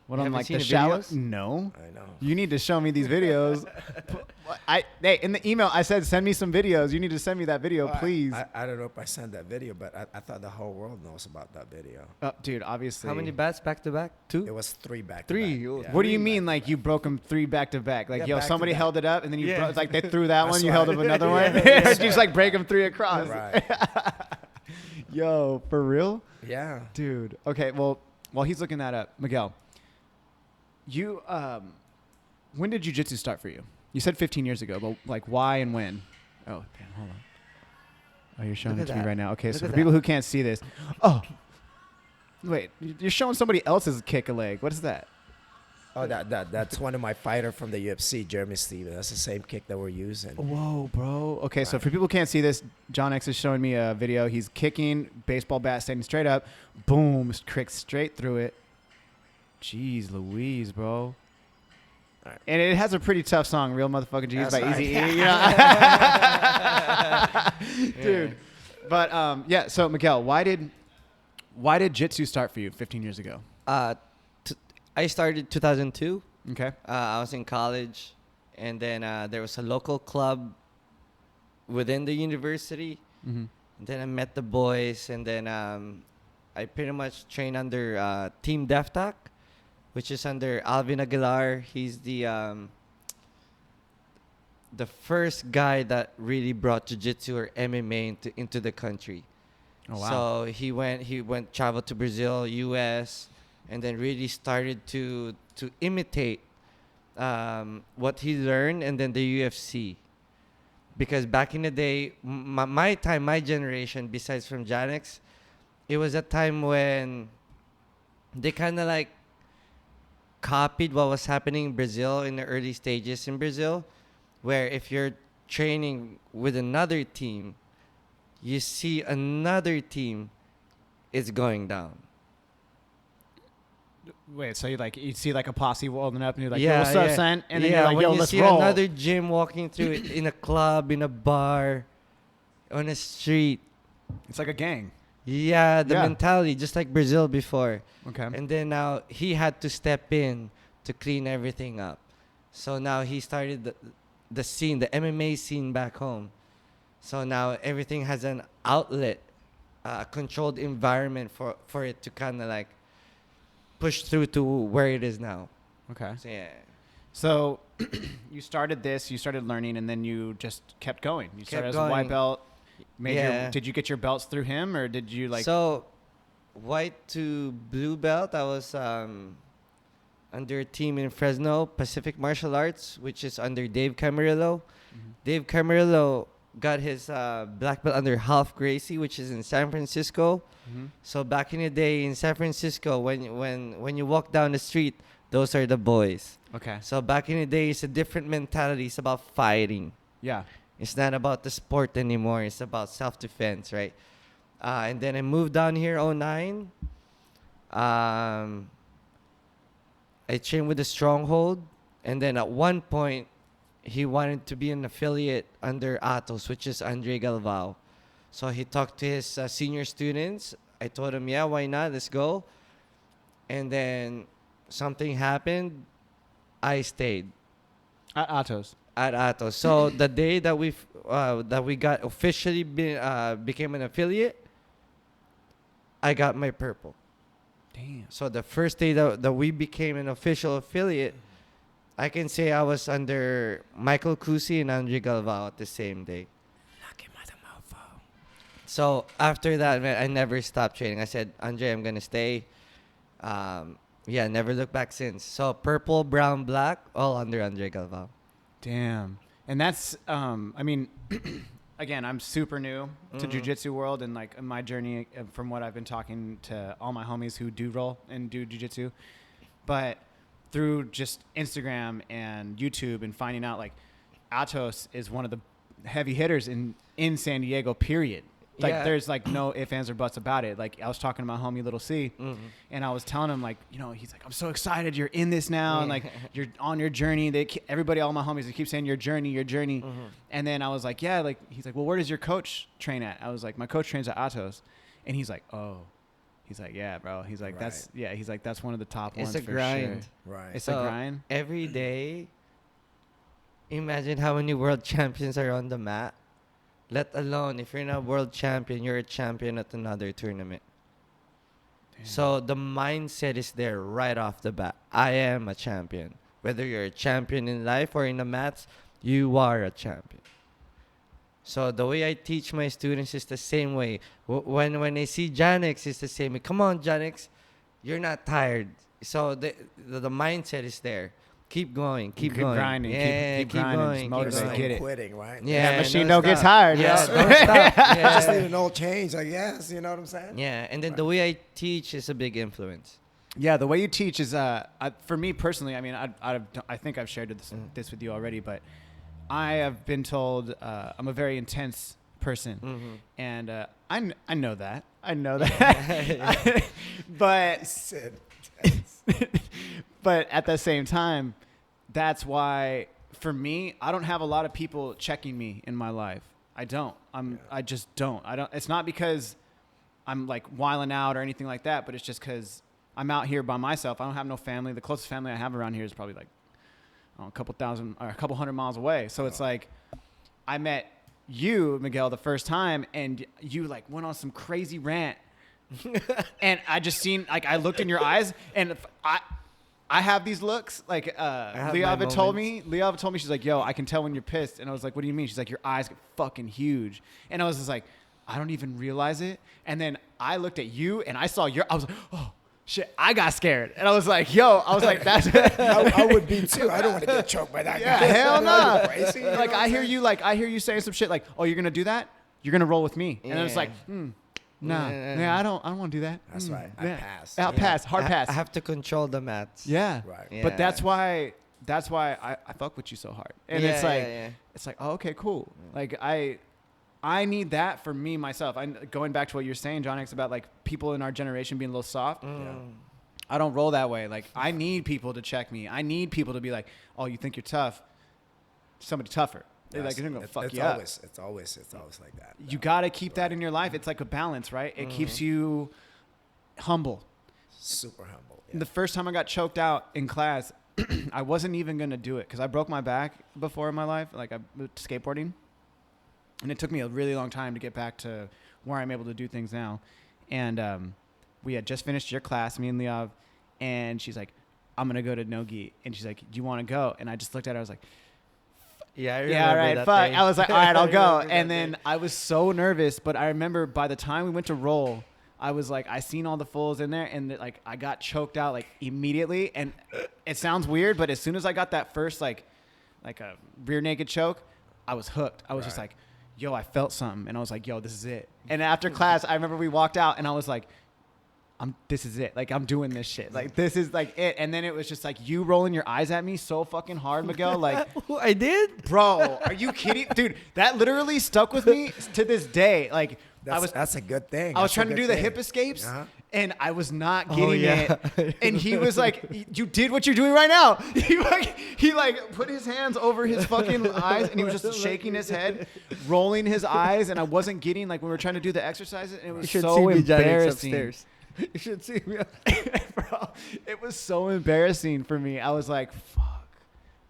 What, You I'm haven't like seen the the shallow? videos? No. I know. You need to show me these videos. Hey, in the email I said send me some videos. You need to send me that video, Well, please. I don't know if I sent that video, but I thought the whole world knows about that video. Dude, obviously. How many bats back to back? 2? It was 3 back. Three. To back. Yeah. What do you mean, like you broke them 3 back to back? Like, Yeah, yo, back to somebody back. held it up and then you Yeah. broke, like they threw that one, you why- held up another one. Yeah. You just like break them 3 across. Right. Yo, for real? Yeah. Dude. Okay, well, while he's looking that up, Miguel, you when did jiu-jitsu start for you? You said 15 years ago, but like why and when? Oh, damn, hold on. Oh, you're showing Look it at to me that. right now. Okay, Look so at for people that. who can't see this. Oh. Wait, you're showing somebody else's kick a leg. What is that? Oh, that's one of my fighter from the UFC, Jeremy Stevens. That's the same kick that we're using. Whoa, bro. Okay, so Right. for people who can't see this, Jhanex is showing me a video. He's kicking, baseball bat standing straight up. Boom, kicks straight through it. Jeez Louise, bro. Right. And it has a pretty tough song, Real Motherfucking G's That's by right. Easy E. Dude. But yeah, so Miguel, why did jitsu start for you 15 years ago? I started 2002. Okay. I was in college, and then there was a local club within the university. Mm-hmm. And then I met the boys, and then I pretty much trained under Team Deftak, which is under Alvin Aguilar. He's the first guy that really brought jiu-jitsu or MMA into the country. Oh wow. So he traveled to Brazil, US, and then really started to imitate what he learned, and then the UFC. Because back in the day, my time, my generation, besides from Jhanex, it was a time when they kind of like copied what was happening in Brazil in the early stages in Brazil, where if you're training with another team, you see another team is going down. Wait, so you see like a posse rolling up and you're like, Yeah, yo, what's up, yeah. son? And then Yeah, you're like, when yo, you let's see roll. another gym walking through it in a club, in a bar, on a street. It's like a gang. Yeah, the Yeah. mentality, just like Brazil before. Okay. And then now he had to step in to clean everything up. So now he started the scene, the MMA scene back home. So now everything has an outlet, a controlled environment for it to kind of like push through to where it is now. Okay. So yeah. So you started learning, and then you just kept going. You started as a white going. belt. Yeah. Did you get your belts through him, or did you like? So, white to blue belt, I was under a team in Fresno, Pacific Martial Arts, which is under Dave Camarillo. Mhm. Dave Camarillo got his black belt under Half Gracie, which is in San Francisco. Mhm. So back in the day in San Francisco, when you walk down the street, those are the boys. Okay. So back in the day, it's a different mentality. It's about fighting. Yeah. It's not about the sport anymore. It's about self-defense, right? And then I moved down here 2009. I trained with the Stronghold. And then at one point, he wanted to be an affiliate under Atos, which is Andre Galvao. So he talked to his senior students. I told him, yeah, why not? Let's go. And then something happened. I stayed At Atos. at Atos. So the day that we got officially became an affiliate, I got my purple. Damn. So the first day that we became an official affiliate, I can say I was under Michael Cusi and Andre Galvao at the same day. Lucky mother mofo. So after that, man, I never stopped training. I said, Andre, I'm gonna stay. Yeah, never looked back since. So purple, brown, black, all under Andre Galvao. Damn. And that's, I mean, again, I'm super new to Mhm. jiu-jitsu world, and like in my journey, from what I've been talking to all my homies who do roll and do jiu-jitsu, but through just Instagram and YouTube and finding out like Atos is one of the heavy hitters in San Diego, period. Like Yeah. there's like no ifs, ands, or buts about it. Like I was talking to my homie Little C, Mhm. and I was telling him like, you know, he's like, I'm so excited you're in this now, and like you're on your journey. Everybody, all my homies, they keep saying your journey. Mhm. And then I was like, yeah, like he's like, well, where does your coach train at? I was like, my coach trains at Atos, and he's like, oh, He's like, yeah, bro. He's like, Right. He's like, that's one of the top ones It's a for grind. sure. Right. It's So a grind. every day, imagine how many world champions are on the mat. Let alone if you're not a world champion, you're a champion at another tournament. Damn. So the mindset is there right off the bat. I am a champion. Whether you're a champion in life or in the mats, you are a champion. So the way I teach my students is the same way. When I see Jhanex, it's the same way. Come on, Jhanex, you're not tired. So the mindset is there. Keep going. Keep going. grinding. Yeah, Keep grinding. going. Just keep motivate. going. Get it. Quitting, right? Yeah, That machine don't don't get stop. tired. Yeah, bro. don't stop. I just Yeah. need an oil change, I guess. You know what I'm saying? Yeah, and then the way I teach is a big influence. Yeah, the way you teach is, for me personally, I mean, I think I've shared this with you already, but I have been told I'm a very intense person, Mm-hmm. and I know that. I know that. But Said, but at the same time, that's why for me, I don't have a lot of people checking me in my life. I don't. I just don't. I don't. It's not because I'm like wilding out or anything like that, but it's just because I'm out here by myself. I don't have no family. The closest family I have around here is probably like a couple thousand or a couple hundred miles away. So it's like I met you, Miguel, the first time, and you like went on some crazy rant, and I just seen like I looked in your eyes, and I have these looks like have Leah my told moments. me. Leah told me she's like, "Yo, I can tell when you're pissed," and I was like, "What do you mean?" She's like, "Your eyes get fucking huge," and I was just like, "I don't even realize it." And then I looked at you, and I saw your. I was like, "Oh." Shit, I got scared, and I was like, "Yo," I was like, "That's." I would be too. I don't want to get choked by that Yeah, guy. hell no. Crazy, you know Like what I I'm hear saying? you, I hear you saying some shit like, "Oh, you're gonna do that? You're gonna roll with me," and I was like, "Nah, Yeah. I don't want to do that." That's right. I Yeah. pass. I'll Yeah. pass, hard pass. I have to control the mats. Yeah. Right. Yeah. But that's why I fuck with you so hard. And Yeah, it's like yeah. it's like, oh, okay, cool. Like I need that for me myself. Going back to what you're saying, Jhanex, about like people in our generation being a little soft. I don't roll that way. Like I need people to check me. I need people to be like, "Oh, you think you're tough? Somebody tougher." They're like, "They're gonna fuck you up." It's always like that. You gotta keep that in your life. It's like a balance, right? It keeps you humble. Super humble. And the first time I got choked out in class, I wasn't even gonna do it because I broke my back before in my life. Like I moved to skateboarding, and it took me a really long time to get back to where I'm able to do things now. And we had just finished your class, me and Liav, and she's like, "I'm gonna go to Nogi," and she's like, "Do you want to go?" And I just looked at her. I was like, Yeah, I "Yeah, remember all right, that fuck." day. I was like, "All right, I'll go." remember And that then day. I was so nervous, but I remember by the time we went to roll, I was like, I seen all the fools in there, and like I got choked out like immediately. And it sounds weird, but as soon as I got that first like a rear naked choke, I was hooked. I was just like, "Yo, I felt something," and I was like, "Yo, this is it." And after class, I remember we walked out, and I was like, this is it. Like, I'm doing this shit. Like, this is like it. And then it was just like you rolling your eyes at me so fucking hard, Miguel. Like, I did. bro, are you kidding? Dude, that literally stuck with me to this day. Like, That's a good thing. I was That's a trying to good do the thing. hip escapes, Uh-huh. and I was not getting yeah. it. And he was like, "You did what you're doing right now." He put his hands over his fucking eyes, and he was just shaking his head, rolling his eyes, and I wasn't getting like when we were trying to do the exercises, and it was so embarrassing. You should see me. Bro, it was so embarrassing for me. I was like, "Fuck,"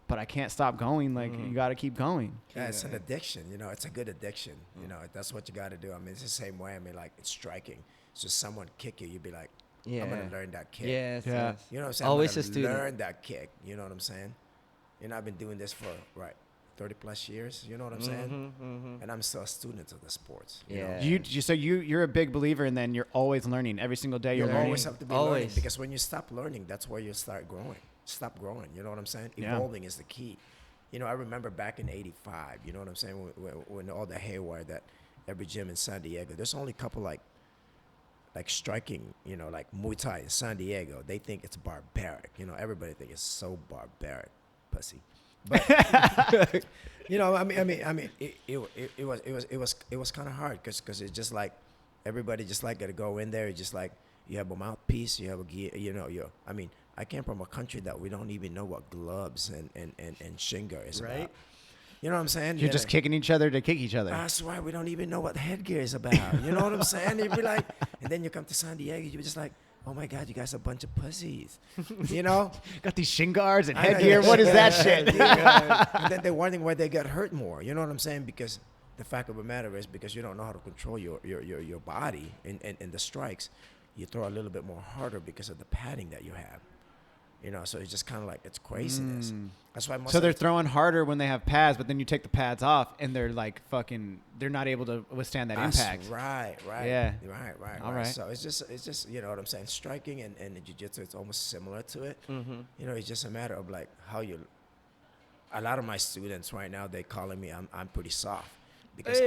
but I can't stop going. Like, you got to keep going. Yeah, it's an addiction. You know, it's a good addiction. You know, that's what you got to do. I mean, it's the same way. I mean, like, it's striking. So someone kick you, you'd be like, I'm going to learn that kick. Yes. Yeah. Yes. You know what I'm saying? Always I'm a gonna student. learn that kick. You know what I'm saying? You know, I've been doing this for, 30 plus years. You know what I'm saying? And I'm still a student of the sports. You know? Yeah. You're a big believer, and then you're always learning every single day. You're You learning. always have to be learning, Always. because when you stop learning, that's where you start growing. Stop growing. You know what I'm saying? Yeah. Evolving is the key. You know, I remember back in '85. You know what I'm saying? When all the haywire that every gym in San Diego. There's only a couple like striking. You know, like Muay Thai in San Diego. They think it's barbaric. You know, everybody think it's so barbaric, pussy. But you know, I mean, it was kind of hard because it's just like everybody just like got to go in there. It's just like you have a mouthpiece, you have a gear. You know, I mean, I came from a country that we don't even know what gloves and shinga is Right. about. You know what I'm saying? You're just kicking each other to kick each other. That's why we don't even know what headgear is about. You know what I'm saying? You'd be like, and then you come to San Diego, you're just like, oh my God, you guys are a bunch of pussies. You know? Got these shin guards and I know, headgear. yeah. What is that shit? And then they're wondering why they get hurt more. You know what I'm saying? Because the fact of the matter is, because you don't know how to control your body in the strikes, you throw a little bit more harder because of the padding that you have. You know, so it's just kind of like, it's craziness. That's why most So they're throwing harder when they have pads, but then you take the pads off and they're like they're not able to withstand that impact. Right. Yeah. Right. All right. So it's just you know what I'm saying? Striking and the jiu-jitsu, it's almost similar to it. Mm-hmm. You know, it's just a matter of like how you, a lot of my students right now, they calling me, I'm pretty soft. Because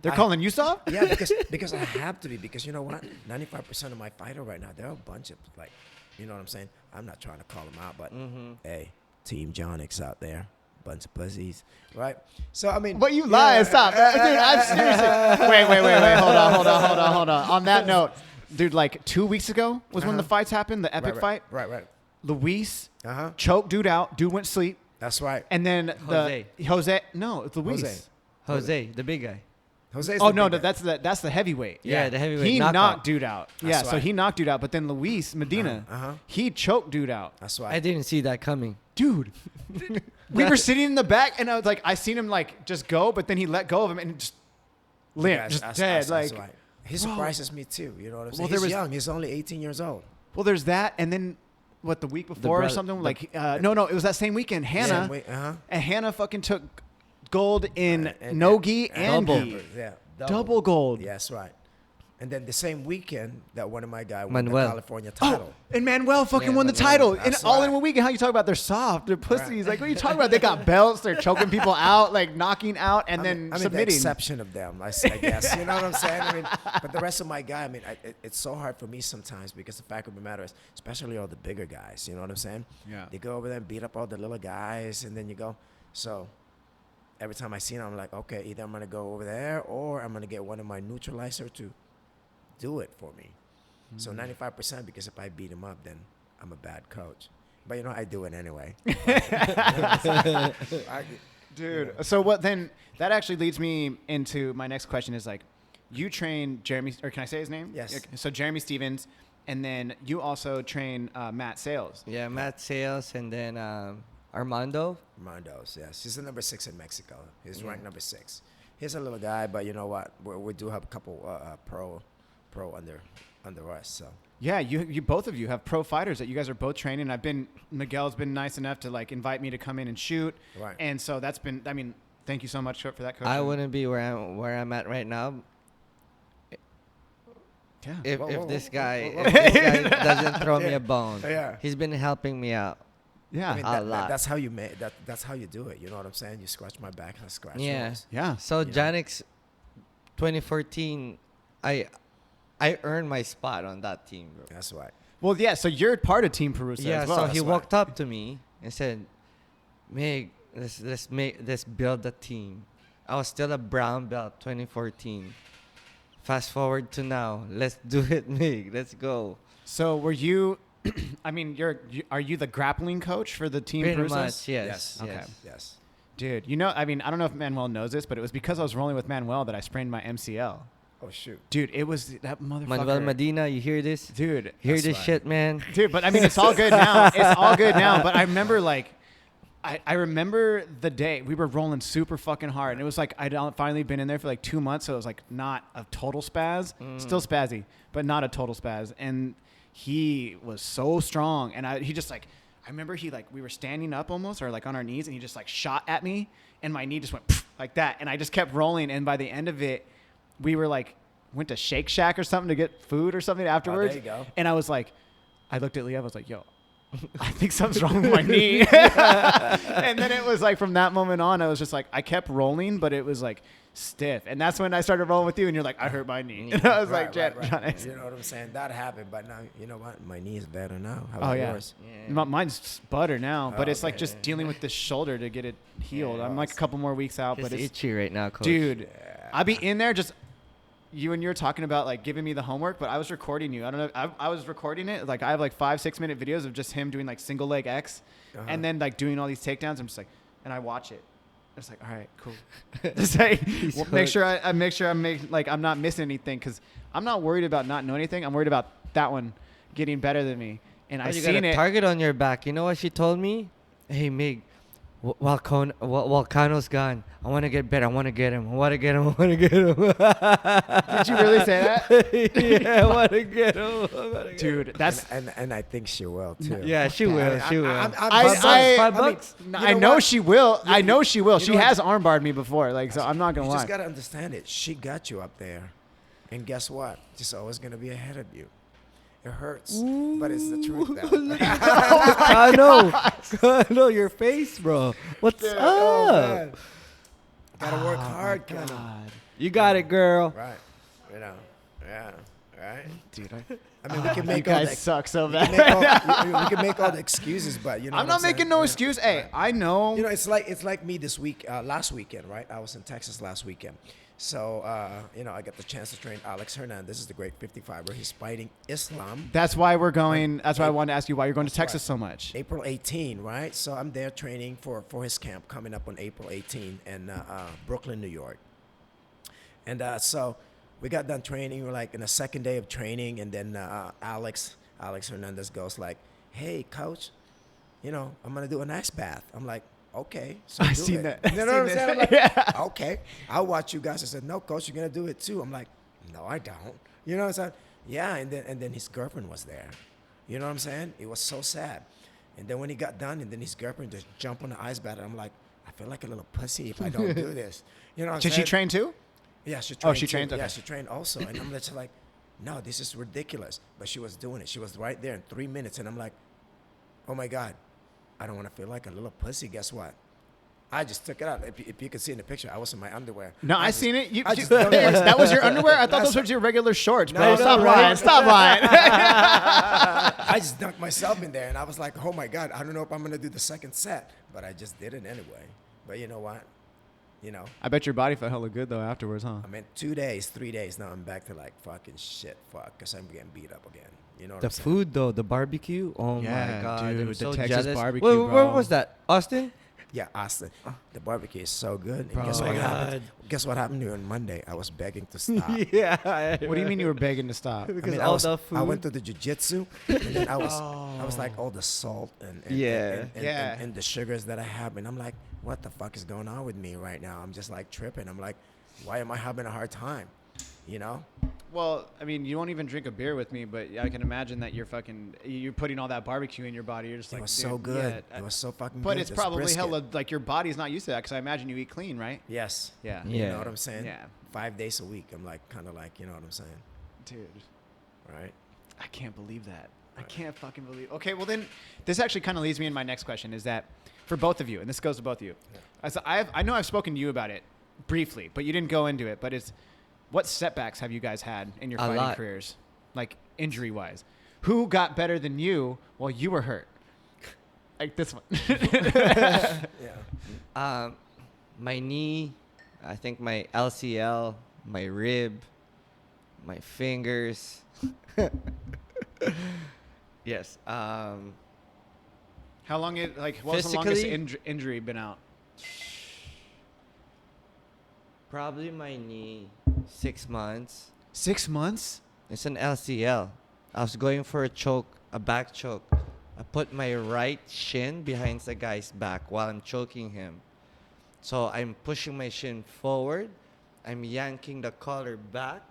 They're calling you soft? Yeah, because I have to be, because you know what? 95% of my fighter right now, they're a bunch of like, you know what I'm saying? I'm not trying to call them out, but hey, Team Jhanex out there, bunch of pussies, right? So I mean, What you lying? Stop, dude. I'm seriously. Wait. Hold on. On that note, dude, like 2 weeks ago was when the fights happened, the epic fight. Right. Luis choked dude out. Dude went to sleep. That's right. And then Jose. No, it's Luis. Jose, the big guy. Jose's Oh the no, big guy. that's the heavyweight. Yeah, the heavyweight. He knockout. knocked dude out. That's So right. he knocked dude out. But then Luis Medina, he choked dude out. That's right. I didn't see that coming. Dude, we were sitting in the back, and I was like, I seen him like just go, but then he let go of him and just limp, just dead. That's Like, right. He surprises me too. You know what I'm saying? Well, He's young. He's only 18 years old. well, there's that, and then what the week before or brother- something? Like, no, it was that same weekend. Hannah, and Hannah fucking took gold in no-gi and double. gi. Yeah. Double gold. Yeah, that's right. And then the same weekend that one of my guys won the Manuel. California title. Oh, and Manuel fucking Yeah, won the Manuel. title. And That's all right. in one weekend. How you talk about they're soft, they're pussies. Like, what are you talking about? They got belts, they're choking people out, like knocking out, and then I'm the submitting. exception of them, I guess. You know what I'm saying? I mean, but the rest of my guy, I mean, it's so hard for me sometimes because the fact of the matter is, especially all the bigger guys, you know what I'm saying? Yeah. They go over there and beat up all the little guys, and then you go. So every time I see them, I'm like, okay, either I'm going to go over there or I'm going to get one of my neutralizer to do it for me. So 95%, because if I beat him up, then I'm a bad coach. But, you know, I do it anyway. Dude, so what then? That actually leads me into my next question is like, you train Jeremy, or can I say his name? Yes. Okay, so Jeremy Stevens, and then you also train Matt Sales. Yeah, Matt Sales, and then Armando. Armando's, yes. He's the number 6 in Mexico. He's ranked number 6. He's a little guy, but you know what? We do have a couple pro under us, so. Yeah, you both of you have pro fighters that you guys are both training. Miguel's been nice enough to like invite me to come in and shoot. Right. And so that's been, I mean, thank you so much for that, Coach. I wouldn't be where I'm at right now Yeah. if this guy doesn't throw me a bone. Yeah. He's been helping me out. Yeah. I mean, a lot. that's how you make that. That's how you do it. You know what I'm saying? You scratch my back, and I scratch Yeah. yours. Yeah. So You know. Jhanex, 2014, I earned my spot on that team, bro. That's right. Well, yeah. So you're part of Team Parusa Yeah, as well. so that's he why. walked up to me and said, "Mig, let's build a team." I was still a brown belt, 2014. Fast forward to now, let's do it, Mig. Let's go. So were you? I mean, are you the grappling coach for the Team Pretty Parusa? much, yes. Yes. Okay. Yes. Yes. Dude, you know, I mean, I don't know if Manuel knows this, but it was because I was rolling with Manuel that I sprained my MCL. Oh shoot. Dude, it was that motherfucker. Manuel Medina, you hear this? Dude, Hear That's this right. shit, man? dude, but I mean, it's all good now. It's all good now. But I remember, like, I remember the day we were rolling super fucking hard, and it was like I'd finally been in there for like 2 months, so it was like not a total spaz, still spazzy, but not a total spaz. And he was so strong, and he just like, I remember he like we were standing up almost or like on our knees, and he just like shot at me, and my knee just went like that, and I just kept rolling, and by the end of it, we were like went to Shake Shack or something to get food or something afterwards. you go. And I was like, I looked at Leah, I was like, yo, I think something's wrong with my knee. And then it was like from that moment on, I was just like, I kept rolling, but it was like stiff. And that's when I started rolling with you, and you're like, I hurt my knee. And I was like, Jhanex. You know what I'm saying? That happened, but now you know what? My knee is better now. How Oh, about yeah. yours? Yeah. Mine's butter now, but Oh, it's like okay. just dealing with this shoulder to get it healed. Yeah, I'm like a couple more weeks out, It's but it's itchy right now, coach. dude. I'll be in there just you and you're talking about like giving me the homework, but I was recording you. I don't know. I was recording it. Like I have like 5-6 minute videos of just him doing like single leg X, and then like doing all these takedowns. I'm just like, and I watch it, and It's like, all right, cool. Just like, make sure I'm not missing anything, because I'm not worried about not knowing anything. I'm worried about that one getting better than me. And I you seen got a it. target on your back. You know what she told me? Hey, Mig, Volcano's gone. I want to get better. I want to get him. I want to get him. I want to get him. Did you really say that? Yeah, I want to get him. Dude, that's. And I think she will too. Yeah, she will. She will. $5. I know what? she will. I know she will. You She know has armbarred me before. Like, so I'm not gonna You lie. just gotta understand it. She got you up there, and guess what? She's always gonna be ahead of you. It hurts, but it's the truth. Though. I know your face, bro. What's Dude, up? oh, man. Gotta work hard, kind of. You got it, girl. Right. You know. Yeah. Right. Dude, I mean, we can make you all guys the, suck so we bad. can make all the excuses, but you know. I'm what not making saying? no Yeah. excuse. Hey, I know. You know, it's like me this week, last weekend, right? I was in Texas last weekend. So, you know, I got the chance to train Alex Hernandez. This is the great 55er. He's fighting Islam. That's why we're going. That's why I wanted to ask you why you're going to That's Texas right. so much. April 18, right? So I'm there training for his camp coming up on April 18 in Brooklyn, New York. And so we got done training. We're like in the second day of training, and then Alex Hernandez goes like, "Hey, coach, you know, I'm gonna do an ice bath." I'm like, "Okay." So I do seen it. that. You know what I'm Seen saying? I'm that. like, Yeah. "Okay, I'll watch you guys." I said, "No, coach, you're gonna do it too." I'm like, "No, I don't." You know what I'm saying? Yeah, and then his girlfriend was there. You know what I'm saying? It was so sad. And then when he got done, and then his girlfriend just jumped on the ice bath, and I'm like, I feel like a little pussy if I don't do this. You know what I'm Did saying? she train too? Yeah, she Oh, trained. she too. trained? Yeah, Okay. she trained also. And I'm just like, no, this is ridiculous. But she was doing it. She was right there in 3 minutes. And I'm like, oh my God, I don't want to feel like a little pussy. Guess what? I just took it out. If you could see in the picture, I was in my underwear. No, I just- seen it. I just dunked it. That was your underwear? I thought That's- those were your regular shorts, bro. No, Stop no, lying. right? Stop lying. I just dunked myself in there. And I was like, oh my God, I don't know if I'm going to do the second set. But I just did it anyway. But you know what? You know, I bet your body felt hella good though afterwards, huh? I mean, 2 days, 3 days. Now I'm back to like fucking shit, because I'm getting beat up again. You know what The I'm saying? food though, the barbecue. Oh Yeah, my God, dude, I'm the so Texas jealous. barbecue, Where bro. was that? Austin? Yeah, Austin. The barbecue is so good. And Bro. guess Oh what my happened? God. Guess what happened to me on Monday? I was begging to stop. Yeah. What do you mean you were begging to stop? Because I all was, the food. I went to the jiu-jitsu, and then I was like all the salt and Yeah. and the sugars that I have, and I'm like, what the fuck is going on with me right now? I'm just like tripping. I'm like, why am I having a hard time? You know? Well, I mean, you won't even drink a beer with me, but I can imagine that you're putting all that barbecue in your body. You're just It like, was dude, so good. yeah, It was so fucking But good. it's This probably brisket. hella, like, your body's not used to that, because I imagine you eat clean, right? Yes. Yeah. You Yeah. know what I'm saying? Yeah. 5 days a week. I'm like, kind of like, you know what I'm saying? Dude, Right? I can't believe that. I can't fucking believe. Okay, well then, this actually kind of leads me in my next question. Is that for both of you, and this goes to both of you. As I know I've spoken to you about it briefly, but you didn't go into it. But it's what setbacks have you guys had in your A fighting lot. careers, like injury wise? Who got better than you while you were hurt? Like this one. Yeah. My knee, I think my LCL, my rib, my fingers. Yes. How long it like? What was the longest Physically? injury been out? Probably my knee. 6 months. 6 months. It's an LCL. I was going for a back choke. I put my right shin behind the guy's back while I'm choking him. So I'm pushing my shin forward. I'm yanking the collar back.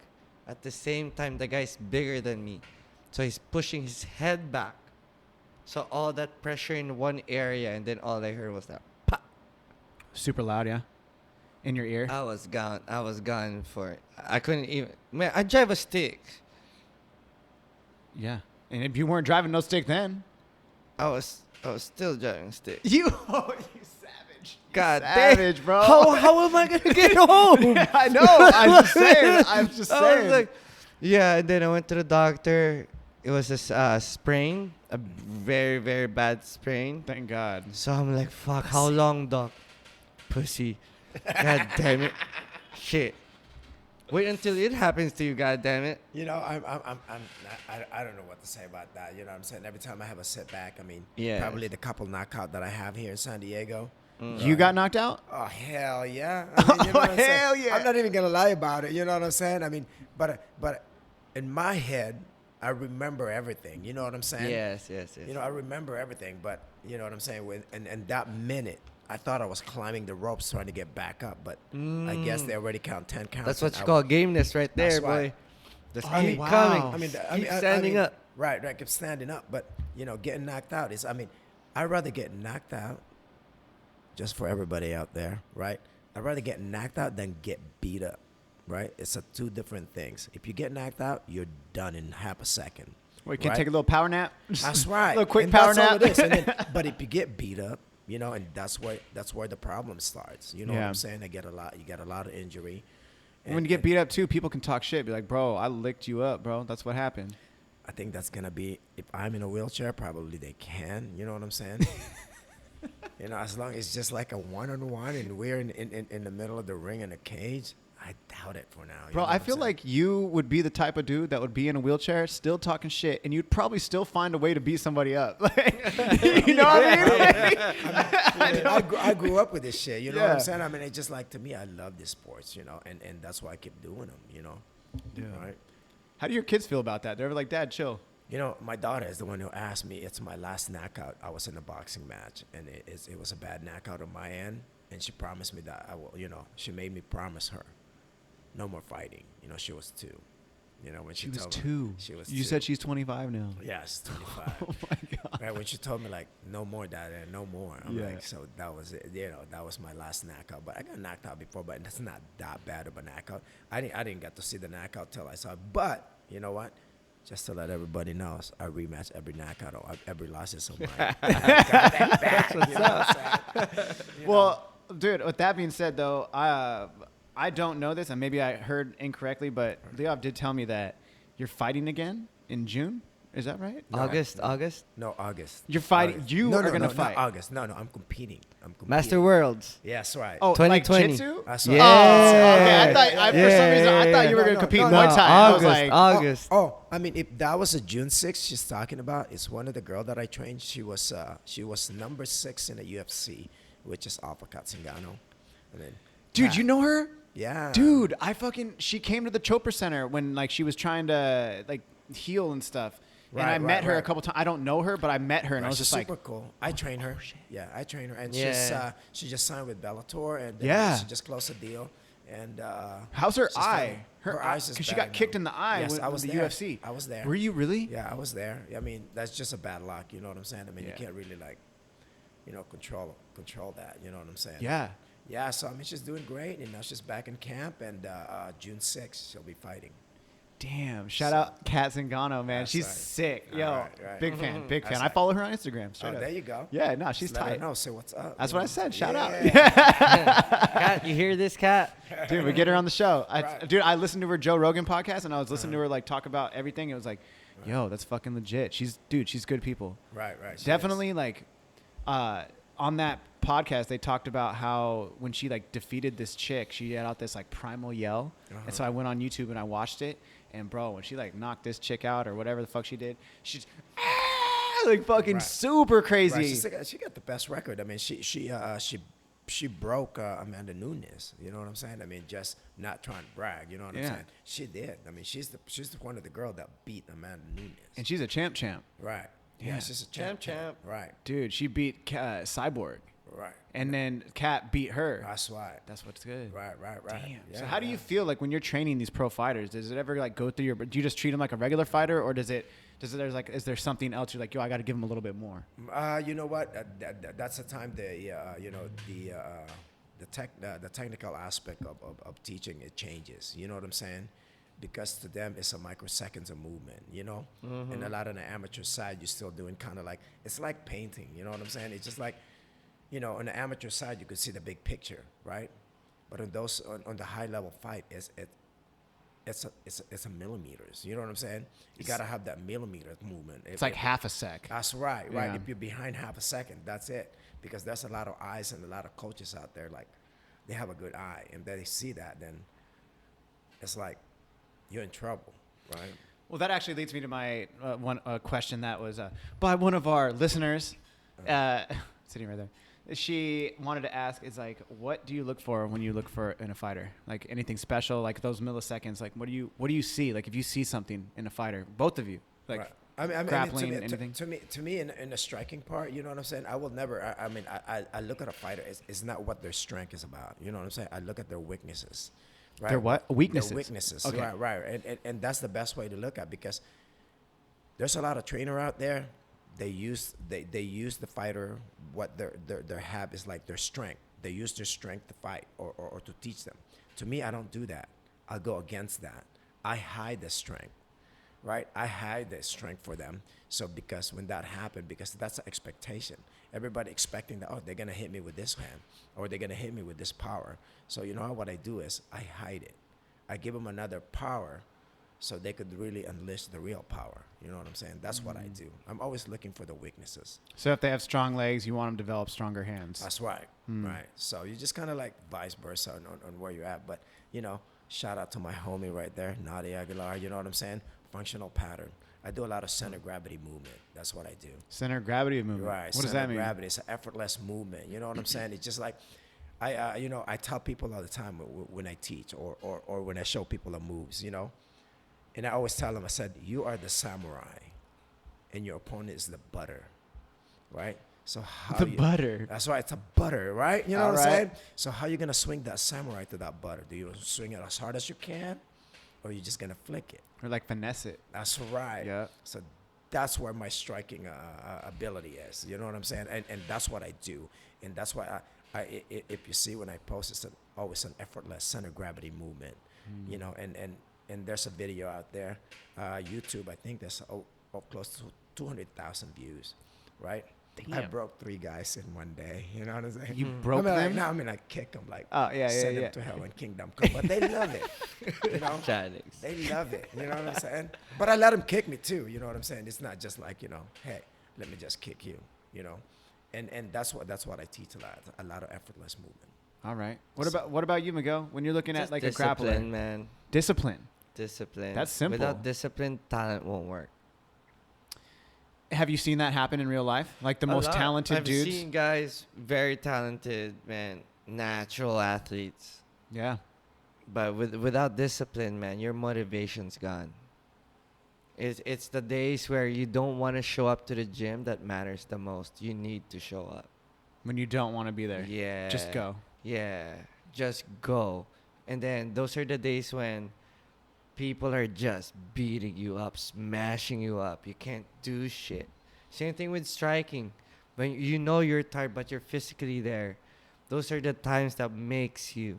At the same time, the guy's bigger than me. So he's pushing his head back. So all that pressure in one area, and then all I heard was that pop. Super loud, yeah. In your ear. I was gone. I was gone for it. I couldn't even. Man, I drive a stick. Yeah. And if you weren't driving no stick then. I was still driving a stick. You savage. God savage, damn. bro. How am I gonna get home? I know. I'm just saying. I'm just I saying. was like, yeah, and then I went to the doctor. It was a sprain, a very, very bad sprain. Thank God. So I'm like, fuck, how long, doc? Pussy. God damn it. Shit. Wait until it happens to you, god damn it. You know, I don't know what to say about that. You know what I'm saying? Every time I have a setback, I mean, Yeah. probably the couple knockout that I have here in San Diego, You got knocked out? Oh, hell yeah. I mean, you know what I'm saying? Hell yeah. I'm not even going to lie about it. You know what I'm saying? I mean, but in my head, I remember everything. You know what I'm saying? Yes. You know, I remember everything. But you know what I'm saying? And that minute, I thought I was climbing the ropes trying to get back up. But I guess they already count 10 counts. That's what you call gameness right there, That's boy. right. Just Oh, keep wow. coming. I mean, keep standing up. Right, keep standing up. But, you know, getting knocked out is, I mean, I'd rather get knocked out, just for everybody out there, right? I'd rather get knocked out than get beat up, right? It's two different things. If you get knocked out, you're done in half a second. Well, you can right? take a little power nap. That's right. A little quick And power that's all nap. it is. And then, but if you get beat up, you know, and that's where the problem starts. You know what Yeah. I'm saying? You get a lot of injury. And when you get beat up too, people can talk shit. Be like, bro, I licked you up, bro. That's what happened. I think that's gonna be, if I'm in a wheelchair, probably they can. You know what I'm saying? You know, as long as it's just like a one-on-one and we're in the middle of the ring in a cage, I doubt it for now. You Bro, know what I I'm feel saying? like you would be the type of dude that would be in a wheelchair still talking shit, and you'd probably still find a way to beat somebody up. You know what I mean? I grew up with this shit. You know what Yeah. I'm saying? I mean, it's just like, to me, I love these sports, you know, and that's why I keep doing them, you know. Yeah. Right? How do your kids feel about that? They're ever like, Dad, chill. You know, my daughter is the one who asked me. It's my last knockout. I was in a boxing match, and it was a bad knockout on my end. And she promised me that I will. You know, she made me promise her, no more fighting. You know, she was 2. You know, when she was told 2. Me, she was. You 2. said she's 25 now. Yes, 25. Oh my God. Right, when she told me, like, no more, Dad, no more. I'm Yeah. like, so that was it. You know, that was my last knockout. But I got knocked out before, but that's not that bad of a knockout. I didn't get to see the knockout till I saw it. But you know what? Just to let everybody know, I rematch every knockout or every loss is on mine. That's what's up. Well, dude, with that being said, though, I don't know this, and maybe I heard incorrectly, but Leov did tell me that you're fighting again in June. Is that right? No, August. No, August. You're fighting. August. You no, are no, gonna no, fight. Not August. No, I'm competing. Master Worlds. Yes, right. Oh, 2020. like jitsu? That's Yeah. right. Oh, okay. For some reason, I thought you were No, gonna no, compete no, in no. Muay Thai. I was August. like, August. I mean, if that was a June 6th she's talking about, it's one of the girl that I trained. She was number 6 in the UFC, which is Alpha Katzingano. And then, dude, you know her? Yeah. Dude, she came to the Chopra Center when like she was trying to like heal and stuff. And I met her a couple times. I don't know her, but I met her and I was she's just like, super cool. I train her. Yeah, I train her, and Yeah. she just signed with Bellator, and Yeah. she just closed a deal. And how's her she's eye? fine. Her eyes is because she bad got kicked now. in the eye Yes, with, I was the there. UFC. I was there. Were you really? Yeah, I was there. I mean, that's just a bad luck. You know what I'm saying? I mean, Yeah. you can't really like, you know, control that. You know what I'm saying? Yeah. Yeah. So I mean, she's doing great, and now she's back in camp. And June 6th, she'll be fighting. Damn. Shout out Kat Zingano, man. That's She's right. sick. All Yo, right. big fan. That's I right. follow her on Instagram. Straight Oh, up. there you go. Yeah, no, she's Just let her tight. know. Say what's up. That's you what I know? said. Shout out. Cat, you hear this, Cat? Dude, we get her on the show. Right. Dude, I listened to her Joe Rogan podcast, and I was listening to her like talk about everything. It was like, yo, that's fucking legit. She's good people. Right. She Definitely is. like, on that podcast, they talked about how when she like defeated this chick, she had out this like primal yell. And so I went on YouTube and I watched it. And bro, when she like knocked this chick out or whatever the fuck she did, she's like fucking Right. super crazy. Right. She got the best record. I mean, she broke Amanda Nunes. You know what I'm saying? I mean, just not trying to brag. You know what I'm Yeah. saying? She did. I mean, she's one of the girl that beat Amanda Nunes. And she's a champ. Right. Yeah. Yeah, she's a champ. Right. Dude, she beat Cyborg. Right. And then Kat beat her. That's right. That's what's good. Right. Damn. Yeah, So how do yeah. you feel like when you're training these pro fighters? Does it ever like go through do you just treat them like a regular fighter, or is there something else you're like, yo, I got to give them a little bit more? You know what? That's the time the technical aspect of teaching, it changes. You know what I'm saying? Because to them it's a microseconds of movement. You know, and a lot on the amateur side you're still doing kind of like, it's like painting. You know what I'm saying? It's just like, you know, on the amateur side you could see the big picture, right? But on the high level fight, it's a millimeters. You know what I'm saying? You gotta have that millimeter movement. It's like half a sec. That's right. Yeah. If you're behind half a second, that's it. Because there's a lot of eyes and a lot of coaches out there, like, they have a good eye, and they see that, then it's like you're in trouble, right? Well, that actually leads me to my one question that was by one of our listeners, sitting right there. She wanted to ask is like, what do you look for when you look for in a fighter? Like anything special, like those milliseconds. Like what do you see? Like if you see something in a fighter, both of you, like Right. I mean, grappling, anything. to me, in the striking part, you know what I'm saying. I will never. I look at a fighter. It's not what their strength is about. You know what I'm saying. I look at their weaknesses. Right? Their what? Weaknesses. Their weaknesses. Okay. Right. And that's the best way to look at, because there's a lot of trainer out there. They use the fighter, what their have is like their strength. They use their strength to fight or to teach them. To me, I don't do that. I'll go against that. I hide the strength. Right, I hide the strength for them. So because when that happened, because that's an expectation. Everybody expecting that, oh, they're gonna hit me with this hand, or they're gonna hit me with this power. So you know what I do is I hide it. I give them another power, so they could really unleash the real power. You know what I'm saying? That's what I do. I'm always looking for the weaknesses. So if they have strong legs, you want them to develop stronger hands. That's right. Right. So you just kind of like vice versa on where you're at. But you know, shout out to my homie right there, Nadia Aguilar. You know what I'm saying? Functional pattern. I do a lot of center gravity movement. That's what I do. Center gravity movement. Right. What does that mean? Center gravity. It's an effortless movement. You know what I'm saying? It's just like, I tell people all the time when I teach or when I show people the moves, you know, and I always tell them, I said, you are the samurai, and your opponent is the butter, right? So how butter. That's right. It's a butter, right? You know All what I'm right. saying? So how you gonna swing that samurai to that butter? Do you swing it as hard as you can, or are you just gonna flick it? Or like finesse it. That's right. Yeah. So that's where my striking ability is. You know what I'm saying? And that's what I do. And that's why if you see when I post, it's always an effortless center gravity movement. You know, and there's a video out there, YouTube. I think there's close to 200,000 views, right? I Damn. broke 3 guys in one day. You know what I'm saying? You broke them? I kick them like, Oh, yeah, send yeah. them to hell and kingdom come. But they love it. You know? Jhanex. They love it. You know what I'm saying? But I let them kick me too. You know what I'm saying? It's not just like, you know, hey, let me just kick you, you know? And that's what I teach a lot of effortless movement. All right. What about you, Miguel? When you're looking at Just like a discipline, grappler? man. Discipline. Discipline. That's simple. Without discipline, talent won't work. Have you seen that happen in real life? Like the most talented dudes? I've seen guys, very talented, man, natural athletes. Yeah. But without discipline, man, your motivation's gone. It's the days where you don't want to show up to the gym that matters the most. You need to show up. When you don't want to be there. Yeah. Just go. Yeah. Just go. And then those are the days when people are just beating you up, smashing you up. You can't do shit. Same thing with striking. When you know you're tired, but you're physically there. Those are the times that makes you.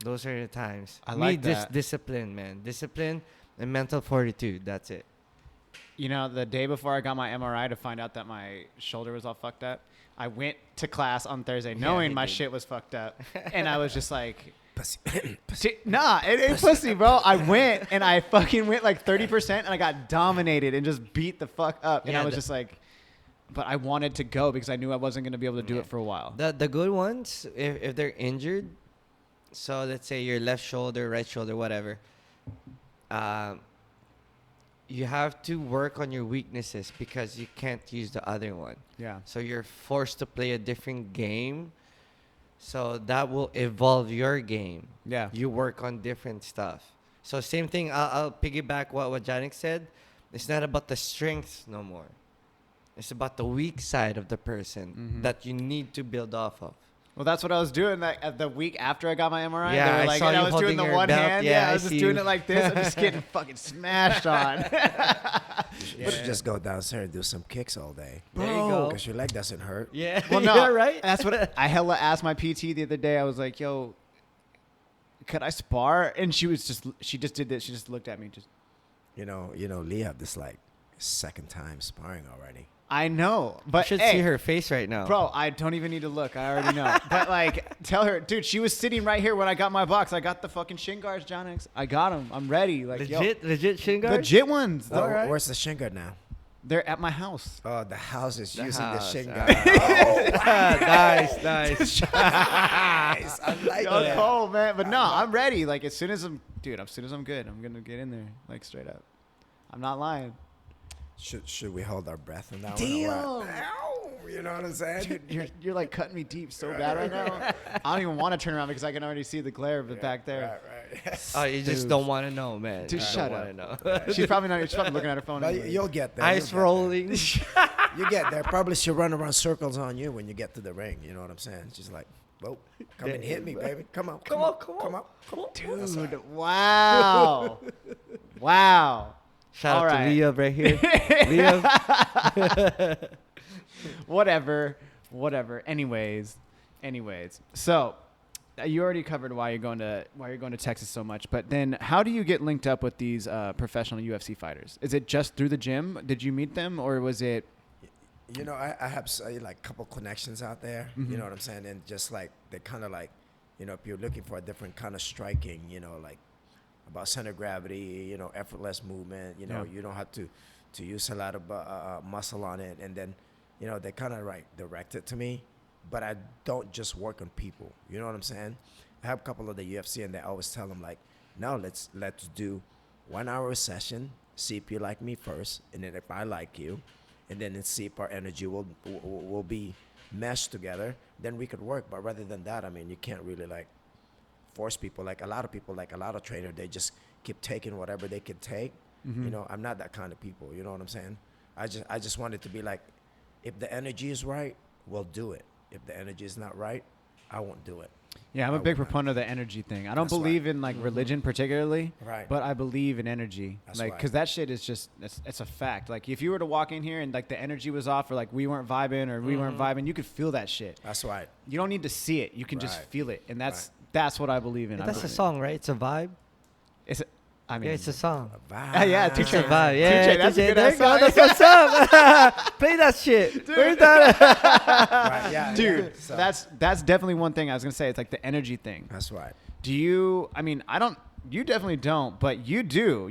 Those are the times. I like that. Discipline, man. Discipline and mental fortitude. That's it. You know, the day before I got my MRI to find out that my shoulder was all fucked up, I went to class on Thursday knowing my shit was fucked up. And I was just like... Pussy. Nah, it ain't pussy, bro. I went and I fucking went like 30% and I got dominated and just beat the fuck up. And Yeah, I was just like, but I wanted to go because I knew I wasn't going to be able to do it for a while. The good ones, if they're injured, so let's say your left shoulder, right shoulder, whatever, you have to work on your weaknesses because you can't use the other one. Yeah. So you're forced to play a different game. So that will evolve your game. Yeah. You work on different stuff. So same thing, I'll piggyback what Jhanex said. It's not about the strengths no more. It's about the weak side of the person that you need to build off of. Well, that's what I was doing the week after I got my MRI. Yeah, They were I like, saw and you I was doing holding the your one belt. hand. Yeah, I I was just see doing you. it like this. I'm just getting fucking smashed on. You should just go downstairs and do some kicks all day. There you go. Because your leg doesn't hurt. Yeah. Well, no, yeah, right? That's what I hella asked my PT the other day. I was like, yo, could I spar? And she just did this. She just looked at me. Just, You know, Lee have this like second time sparring already. I know, You but should hey, see her face right now. bro, I don't even need to look. I already know. But like, tell her, dude, she was sitting right here when I got my box. I got the fucking shin guards, Jhanex. I got them. I'm ready. Like, Legit shin guard? legit ones. Oh, right. where's the shin guard now? They're at my house. Oh, the house is The using house, the shin all guard. right. Oh, nice. nice. I like Yo, that. cool, man. But no, I'm ready. Like, as soon as I'm good, I'm going to get in there, like, straight up. I'm not lying. Should we hold our breath on that Damn. one? Or what? Ow, You know what I'm saying? Dude, you're like cutting me deep so bad right now. I don't even want to turn around because I can already see the glare of it back there. Right. Oh, you just don't want to know, man. Dude, You shut don't up. wanna know. She's probably not. She's probably looking at her phone. But anyway. you'll get there. Eyes rolling. You get there. Probably she'll run around circles on you when you get to the ring. You know what I'm saying? She's like, whoa, come and hit me, baby. Come on. Come on. Dude, wow. Wow. Shout All out right. to Leah right here. Leah. Whatever. Anyways. So you already covered why you're going to Texas so much, but then how do you get linked up with these professional UFC fighters? Is it just through the gym? Did you meet them, or was it? You know, I have like a couple connections out there. You know what I'm saying? And just like they kind of like, you know, if you're looking for a different kind of striking, you know, like about center of gravity, you know, effortless movement. You know, you don't have to use a lot of muscle on it, and then, you know, they kind of like direct it to me. But I don't just work on people. You know what I'm saying? I have a couple of the UFC, and they always tell them like, no, let's do 1 hour session. See if you like me first, and then if I like you, and then let's see if our energy will be meshed together. Then we could work. But rather than that, I mean, you can't really like force people. Like a lot of people, like a lot of trainers, they just keep taking whatever they could take. You know, I'm not that kind of people. You know what I'm saying? I just want it to be like, if the energy is right, we'll do it. If the energy is not right, I won't do it. Yeah, I'm a big proponent of the energy thing. I don't believe in like religion particularly, Right. but I believe in energy. That's like, right. because that shit is just, it's a fact. Like, if you were to walk in here and like the energy was off, or like we weren't vibing, or we weren't vibing, you could feel that shit. That's right. You don't need to see it. You can just Right. feel it. And that's what I believe in. That's a song, right? It's a vibe. I mean, Yeah, it's a song. yeah, It's a TJ. vibe. Yeah, TJ, that's a good there ass you go. song. That's what's up. Play that shit. Where's that? Right, yeah, dude, yeah. So, that's definitely one thing I was gonna say. It's like the energy thing. that's right. Do you? I mean, I don't. You definitely don't, but you do.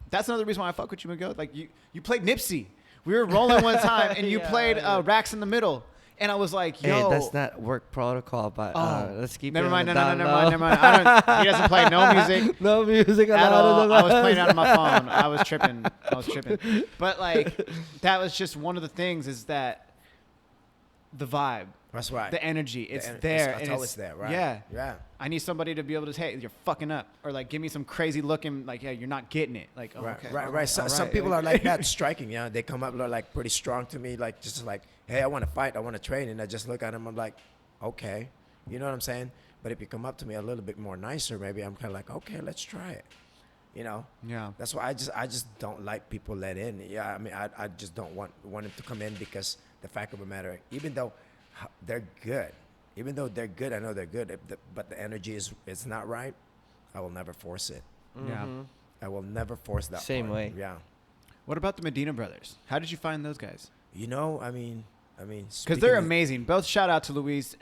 That's another reason why I fuck with you, Miguel. Like you played Nipsey. We were rolling one time, and you played Racks in the Middle, and I was like, yo. Hey, that's not work protocol, but let's keep Never it mind. on No, the never down mind. low. He doesn't play no music. No music At allowed. all. I was playing out of my phone. I was tripping. But like, that was just one of the things, is that the vibe, That's right. the energy, it's It's there. it's and always there, right? Yeah. Yeah. I need somebody to be able to say, hey, you're fucking up, or like give me some crazy looking, like, yeah, you're not getting it. Like, oh, Right, okay, right. So, all some right. people are like that, striking. Yeah, they come up like pretty strong to me, like just like, hey, I want to fight, I want to train, and I just look at them. I'm like, okay, you know what I'm saying? But if you come up to me a little bit more nicer, maybe I'm kind of like, okay, let's try it. You know? Yeah. That's why I just don't like people let in. Yeah, I mean, I just don't want them to come in, because the fact of the matter, even though they're good, I know they're good, but the energy is not right, I will never force it. Yeah. I will never force that. Same part. way. Yeah. What about the Medina brothers? How did you find those guys? You know, I mean, Because they're amazing. Both shout out to Luis.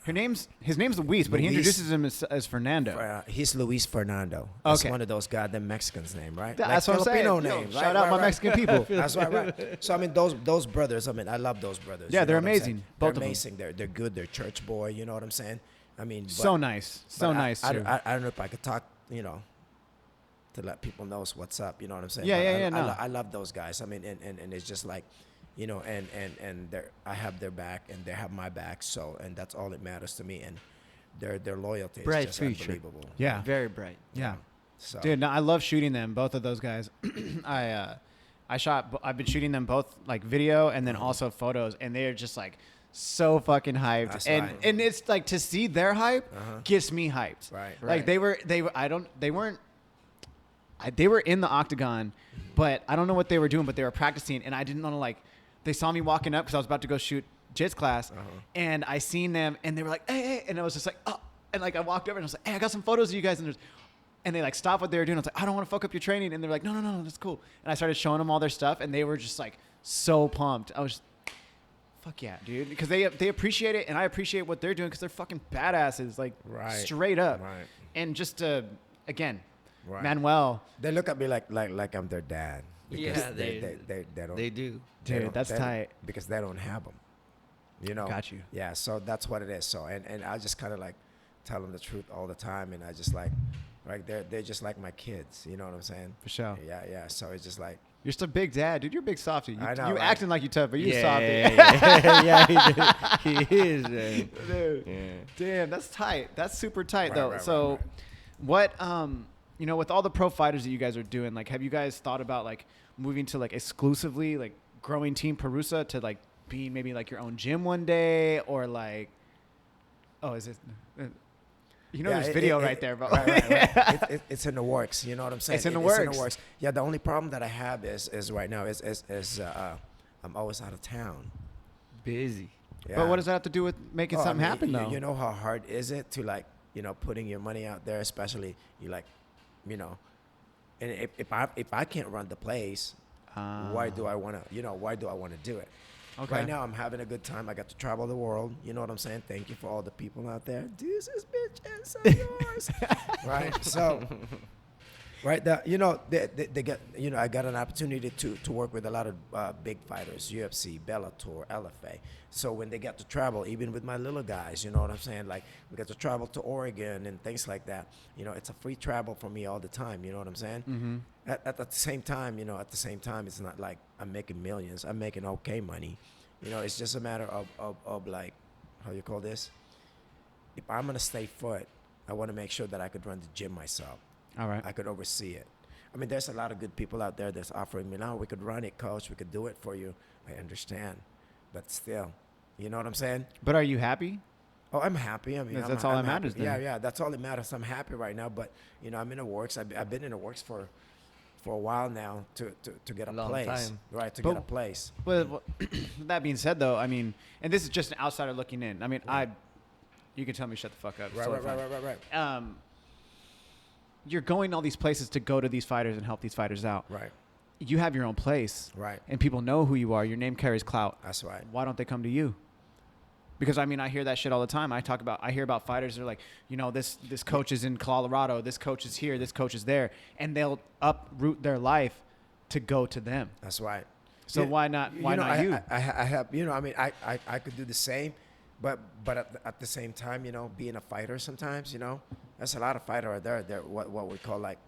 His name's Luis, but he Luis. introduces him as Fernando. He's Luis Fernando. That's Okay. one of those goddamn Mexicans' name, right? That's like what I'm saying. Filipino Yo, name. shout out my Mexican people. That's right. So I mean, those brothers. I mean, I love those brothers. Yeah, you know they're what I'm amazing. saying? Both of they're them. amazing. They're good. They're church boy. You know what I'm saying? I mean, but, So nice. So but nice, I too. don't know if I could talk. You know, to let people know what's up. You know what I'm saying? Yeah, But yeah, no. I love those guys. I mean, and it's just like, you know, and I have their back and they have my back. So, and that's all that matters to me. And their loyalty Bright is just future. unbelievable. Yeah. Very bright. Yeah. So, Dude, no, I love shooting them, both of those guys. I've been shooting them both like video and then also photos, and they're just like so fucking hyped. That's and right. and it's like, to see their hype gets me hyped. Right. Like they were in the octagon, but I don't know what they were doing, but they were practicing, and I didn't know, like, they saw me walking up because I was about to go shoot jits class, and I seen them, and they were like, hey, and I was just like, oh, and like I walked over and I was like, hey, I got some photos of you guys, and they like stopped what they were doing. I was like, I don't want to fuck up your training, and they're like, no, that's cool. And I started showing them all their stuff, and they were just like so pumped. I was just, fuck yeah, dude, because they appreciate it, and I appreciate what they're doing because they're fuking badasses, like straight up. Right. And just again, Right. Manuel, They look at me like I'm their dad. Because Yeah, they don't. They do. dude, that's tight. Because they don't have them. You know. Got you. Yeah. So that's what it is. So and I just kind of like tell them the truth all the time, and I just like, right, they're just like my kids. You know what I'm saying? For sure. Yeah. So it's just like. You're still big dad, dude. You're a big softy. You, I know, you right? acting like you tough, but you softy. Yeah, he is. Man. Dude. Yeah. Damn, that's tight. That's super tight, Right, though. right, So, right. what, you know, with all the pro fighters that you guys are doing, like, have you guys thought about, like, moving to, like, exclusively, like, growing Team Parusa to, like, be maybe, like, your own gym one day? Or, like, oh, is it... You know, Yeah, there's video right there, bro. Right. It's in the works. You know what I'm saying? It's in the It's in works. the works. Yeah, the only problem that I have is right now is I'm always out of town. Busy. Yeah. But what does that have to do with making Oh, I something mean, happen, though? You know how hard is it to, like, you know, putting your money out there, especially you, like, you know, and if I can't run the place, why do I want to do it? Okay. Right now, I'm having a good time. I got to travel the world. You know what I'm saying? Thank you for all the people out there. Deuces, bitches, are yours. Right? So, right, you know, they get, you know, I got an opportunity to work with a lot of big fighters, UFC, Bellator, LFA. So when they get to travel, even with my little guys, you know what I'm saying? Like, we get to travel to Oregon and things like that. You know, it's a free travel for me all the time. You know what I'm saying? Mm-hmm. At the same time, you know, it's not like I'm making millions. I'm making okay money. You know, it's just a matter of like, how you call this? If I'm going to stay put, I want to make sure that I could run the gym myself. All right. I could oversee it. I mean, there's a lot of good people out there that's offering me, now we could run it, coach. We could do it for you. I understand. But still, you know what I'm saying? But are you happy? Oh, I'm happy. I mean, That's all that matters happy. then. Yeah, that's all that matters. I'm happy right now. But, you know, I'm in the works. I've been in the works for a while now to get a Long place. time. Right, to But- get a place. Well, that being said, though, I mean, and this is just an outsider looking in. I mean, you can tell me shut the fuck up. It's totally fine. Right. You're going all these places to go to these fighters and help these fighters out. Right. You have your own place. Right. And people know who you are. Your name carries clout. That's right. Why don't they come to you? Because, I mean, I hear that shit all the time. I hear about fighters that are like, you know, this coach is in Colorado, this coach is here, this coach is there, and they'll uproot their life to go to them. That's right. So Yeah, why not? Why you know, not you? I have, you know, I mean, I could do the same, but at the same time, you know, being a fighter sometimes, you know, there's a lot of fighter out there. They're what we call, like,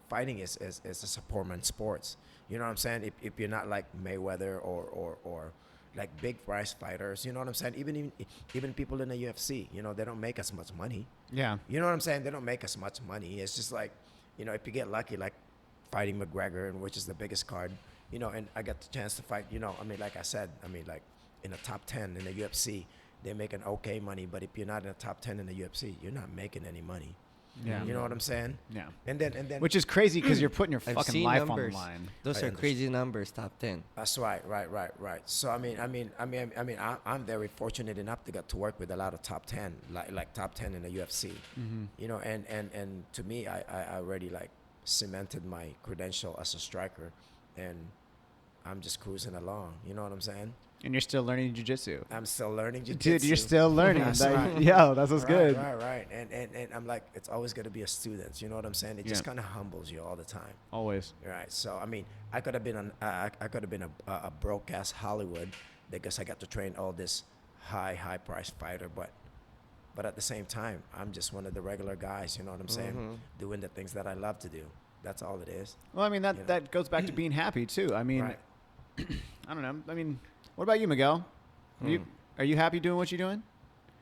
fighting is a supplement sports. You know what I'm saying? If you're not like Mayweather or like big prize fighters, you know what I'm saying? Even people in the UFC, you know, they don't make as much money. Yeah. You know what I'm saying? They don't make as much money. It's just like, you know, if you get lucky, like fighting McGregor, and which is the biggest card, you know, and I got the chance to fight, you know, I mean, like I said, I mean, like in the top 10 in the UFC, they're making okay money. But if you're not in the top 10 in the UFC, you're not making any money. Yeah. You know what I'm saying? Yeah. And then Which is crazy because you're putting your I've fucking seen life numbers. on the line. Those I are crazy numbers. Top 10. That's right. So I'm very fortunate enough to get to work with a lot of top 10, like top 10 in the UFC. Mm-hmm. You know, and to me, I already like cemented my credential as a striker, and I'm just cruising along. You know what I'm saying? And you're still learning jiu-jitsu. I'm still learning jiu-jitsu. Dude, you're still learning. That's Like, right. yo, that's what's good. Right. And I'm like, it's always going to be a student. You know what I'm saying? It just kind of humbles you all the time. Always. Right. So I mean, I could have been a broadcast Hollywood because I got to train all this high priced fighter, but at the same time, I'm just one of the regular guys. You know what I'm saying? Doing the things that I love to do. That's all it is. Well, I mean, You know. that goes back to being happy, too. I mean, Right. I don't know. I mean, what about you, Miguel? Are you happy doing what you're doing?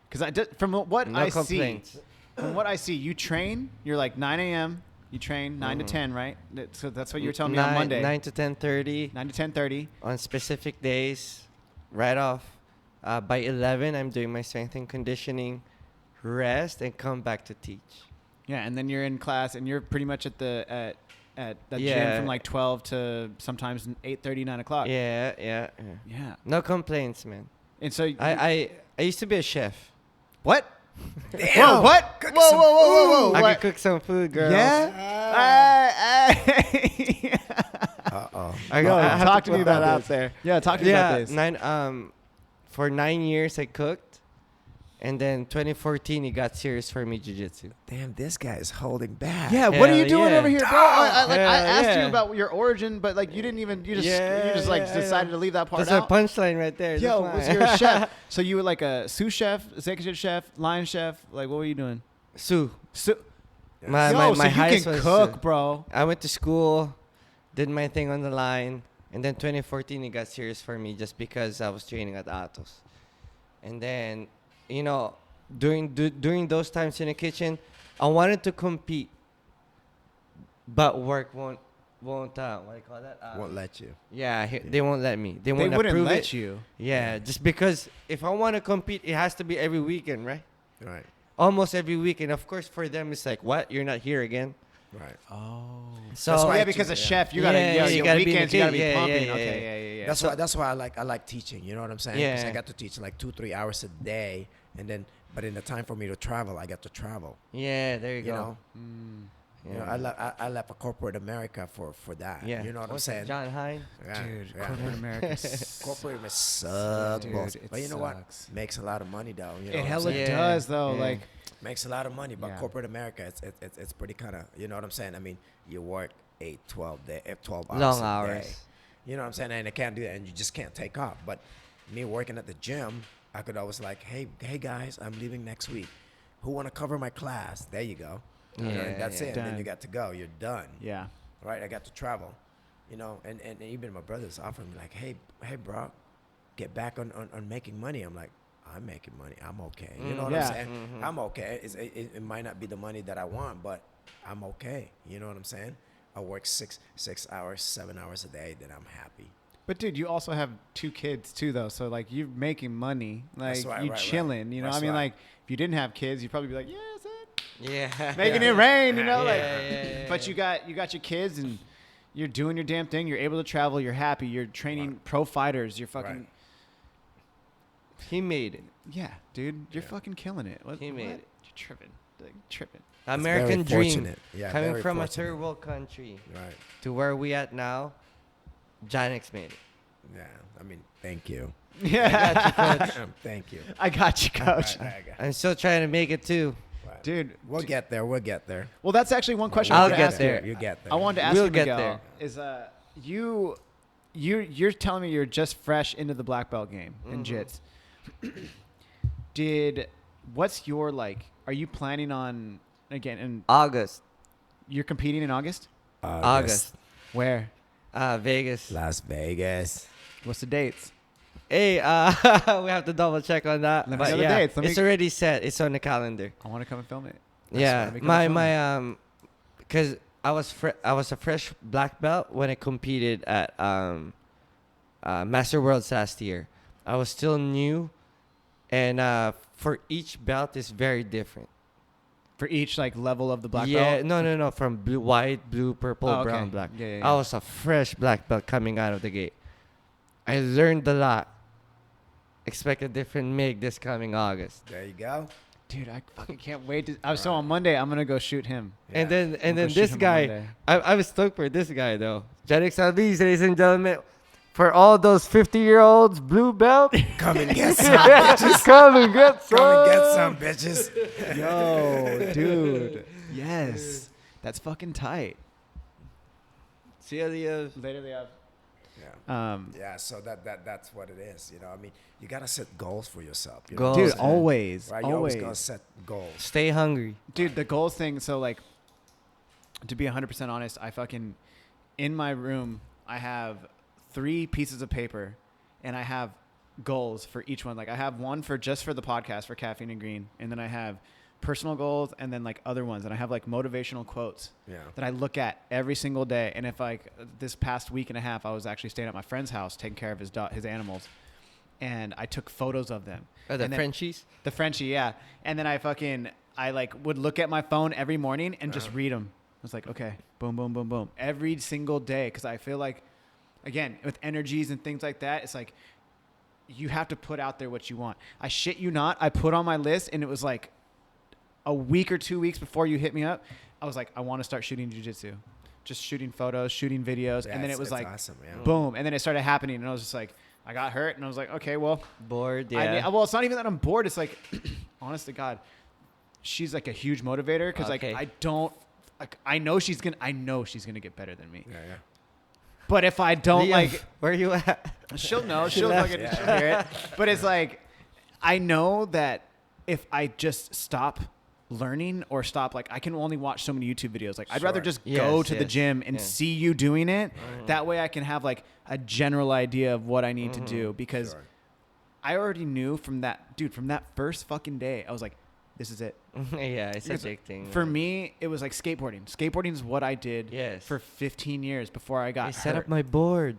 Because from what No I complaints. see, from what I see, you train. You're like 9 a.m. You train 9 to 10, right? So that's what you were telling me on Monday. 9 to 10:30 9 to 10:30. on specific days. Right off. By 11, I'm doing my strength and conditioning, rest, and come back to teach. Yeah, and then you're in class, and you're pretty much at the gym Yeah. from like 12 to sometimes 8:30, 9 o'clock. Yeah. Yeah. No complaints, man. And so I used to be a chef. what? Damn. Whoa, what? Cook Whoa, some whoa, whoa, whoa, whoa. I What? could cook some food, girl. Yeah? Uh-oh. I Yo, have talk to put me about that out there. Yeah, talk to me about this. For 9 years I cooked, and then 2014 it got serious for me jiu-jitsu. Damn, this guy is holding back. Yeah, what are you Hell doing yeah. over here, bro? I Hell asked you yeah. about your origin, but like you didn't even you just decided to leave that part That's a out. punchline right there. Yo, That's was mine. you're a chef? So you were like a sous chef, executive chef, line chef. Like what were you doing? Sue. So, My yo, my so you highest can was cook, Sue. bro. I went to school, did my thing on the line, and then 2014 it got serious for me just because I was training at Atos, and then during those times in the kitchen, I wanted to compete, but work won't what do you call that? Won't let you. Yeah, they won't let me. They won't wouldn't approve let it. you. Yeah, just because if I want to compete, it has to be every weekend, right? Right. Almost every weekend. Of course, for them, it's like, what? You're not here again? Right. Oh. So That's why yeah, because a chef, you gotta, your gotta be in the weekends, you gotta be kit. Yeah, pumping. yeah, Okay, yeah. That's why I like teaching. You know what I'm saying? Yeah. 'Cause I got to teach like 2-3 hours a day, and then but in the time for me to travel, I got to travel. Yeah, there you You go. know. Yeah. You know, I left a corporate America for that. Yeah. You know what What's I'm that, saying? John Hine? Yeah, Dude, yeah. corporate America. Corporate America sucks, Dude, boss. it But you know sucks. what? Makes a lot of money though. You know It what I'm hella saying? Yeah. does though. Yeah. Like, Makes a lot of money, but Yeah. corporate America, it's pretty kind of, you know what I'm saying? I mean, you work 12 hours Long a hours. day. You know what I'm saying? And I can't do that, and you just can't take off. But me working at the gym, I could always like, hey guys, I'm leaving next week. Who want to cover my class? There you go. You know, Yeah, and that's yeah. it. And then Done. you got to go. You're done. yeah. Right? I got to travel. You know, and even my brothers offered me like, hey, bro, get back on making money. I'm like, I'm making money. I'm okay. You know what Yeah. I'm saying? I'm okay. It might not be the money that I want, but I'm okay. You know what I'm saying? I work 6 hours, 7 hours a day, then I'm happy. But dude, you also have 2 kids too, though. So like, you're making money. Like, That's right, you right, chilling. right. You know, That's I mean, right. like, if you didn't have kids, you'd probably be like, yeah, that's it. Yeah. Making Yeah. it rain. You know, Yeah, like. yeah. But you got your kids and you're doing your damn thing. You're able to travel. You're happy. You're training pro fighters. You're fucking. Right. He made it. Yeah, dude, you're Yeah. fucking killing it. What, He made what? it. You're tripping. Like, tripping. American very dream. fortunate. Yeah, Coming very from a fortunate. third world country Right. to where we at now, Jhanex made it. Yeah. I mean, thank you. Yeah. Thank you. I got you, coach. Right. I'm still trying to make it too. Right. Dude, We'll get there. We'll get there. well, that's actually one question I'll I wanted to get ask there. you. You get there. I wanted to ask We'll you, get Miguel, there. is you're telling me you're just fresh into the black belt game in jits. What's your like? Are you planning on again? And August. you're competing in August? August. Where? Vegas. Las Vegas. What's the dates? Hey, we have to double check on that. Let me But know the yeah, dates. Let me- it's already set. It's on the calendar. I want to come and film it. Yeah, let me come and film because I was a fresh black belt when I competed at Master Worlds last year. I was still new, and for each belt is very different. For each like level of the black yeah, belt. no, from blue, white, blue, purple, Oh, okay. brown, black. Yeah. I was a fresh black belt coming out of the gate. I learned a lot. Expect a different MIG this coming August. There you go. Dude, I fucking can't wait to. So on Monday, I'm gonna go shoot him. And Yeah. then We'll go shoot this him on guy, Monday. I was stoked for this guy though. Jhanex Alviz, ladies and gentlemen, for all those 50-year-olds, blue belt, Come and get some bitches. come and get some. Come and get some bitches. Yo, dude. Yes, that's fucking tight. See you Later they have. Yeah. Yeah, so that's what it is. You know, I mean, you gotta set goals for yourself. You know? Goals. Dude, man. always, Right? You always always. gotta set goals. Stay hungry. Dude, the goals thing. So like, to be 100% honest, I fucking in my room I have 3 pieces of paper, and I have goals for each one. Like I have one for just for the podcast for Caffeine and Green, and then I have personal goals, and then like other ones, and I have like motivational quotes Yeah. that I look at every single day. And if like this past week and a half, I was actually staying at my friend's house taking care of his animals, and I took photos of them. Oh, the And then- Frenchies. The Frenchie, yeah. And then I like would look at my phone every morning and just read them. I was like, okay, boom, boom, boom, boom, every single day. Because I feel like, again, with energies and things like that, it's like you have to put out there what you want. I shit you not. I put on my list, and it was like a week or 2 weeks before you hit me up. I was like, I want to start shooting jiu-jitsu. Just shooting photos, shooting videos. Yeah, and then it it's was like, awesome, yeah. boom. And then it started happening. And I was just like, I got hurt. And I was like, okay, well, Bored. I Yeah. need, well, it's not even that I'm bored. It's like, honest to God, she's like a huge motivator because Okay. like I don't, like I know she's gonna get better than me. Yeah, yeah. But if I don't Liam, like, where you at? she'll know. She She'll left. fucking she'll hear it. But it's like, I know that if I just stop learning or stop. Like I can only watch so many YouTube videos. Like I'd Sure. rather just Yes, go to the yes. gym and Yeah. see you doing it. That way I can have like a general idea of what I need to do, because Sure. I already knew from that first fucking day, I was like, this is it. Yeah, it's Because addicting. For me, it was like skateboarding. Skateboarding is what I did Yes. for 15 years before I got I set hurt. up my board.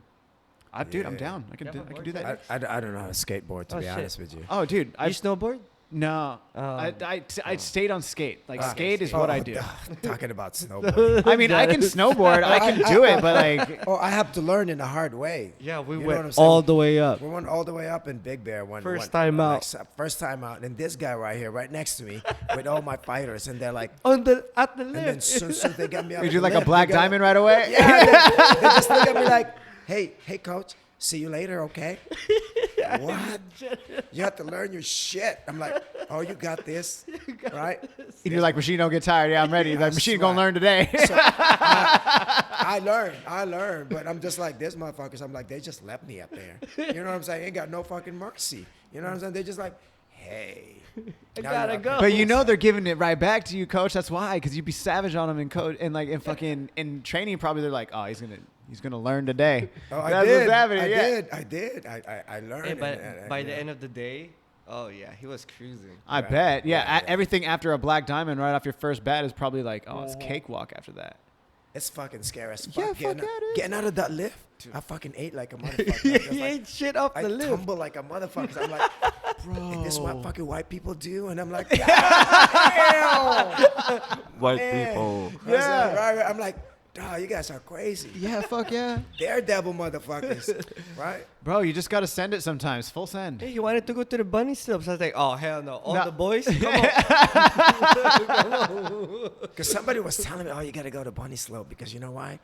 Dude, I'm Yeah. down. I can Yeah, do, my I can board do that. I don't know how to skateboard, to Oh, be shit. honest with you. Oh, dude, You I snowboard? no. I stayed on skate. Like skate is what I do. Talking about snowboarding. I mean, I can snowboard. I can do it, but like, Oh, I have to learn in the hard way. Yeah, we You know what I'm went saying? all the way up. We went all the way up in Big Bear. First time out. First time out. And this guy right here, right next to me, with all my fighters, and they're like, At the and then lift. soon they got me out you of do the like a lift, black they got- diamond right away. Yeah, they just look at me like, hey, coach, see you later, okay? What? You have to learn your shit. I'm like, oh, you got this, right? And you're like, machine, don't get tired. Yeah, I'm ready. Like, machine gonna swear. learn today. So I learned, but I'm just like this motherfuckers. I'm like, they just left me up there. You know what I'm saying? Ain't got no fucking mercy. You know what I'm saying? They just like, hey, I now gotta you're up go. here. But you know they're giving it right back to you, coach. That's why, because you'd be savage on them in code and like in fucking in training. Probably they're like, oh, he's gonna learn today. Oh, I That's did. what's happening. Yeah. I did. I learned. Hey, but and, by you the know. end of the day, oh yeah, he was cruising. I Right. bet. Yeah, Yeah, yeah. everything after a black diamond right off your first bat is probably like, oh, it's cakewalk after that. It's fucking scary as fuck. Yeah, fuck getting, yeah, it is. getting out of that lift. I fucking ate like a motherfucker. I'm just He like, ate shit off I the lift. tumble like a motherfucker. I'm like, Bro. is this what fucking white people do? And I'm like, White people. Yeah. Right. I'm like, dog, you guys are crazy. Yeah, fuck yeah. Daredevil motherfuckers, right? Bro, you just gotta send it sometimes. Full send. Hey, he wanted to go to the bunny slopes. I was like, oh hell no! All No. the boys, come on. Because somebody was telling me, oh, you got to go to Bunny Slope because you know why?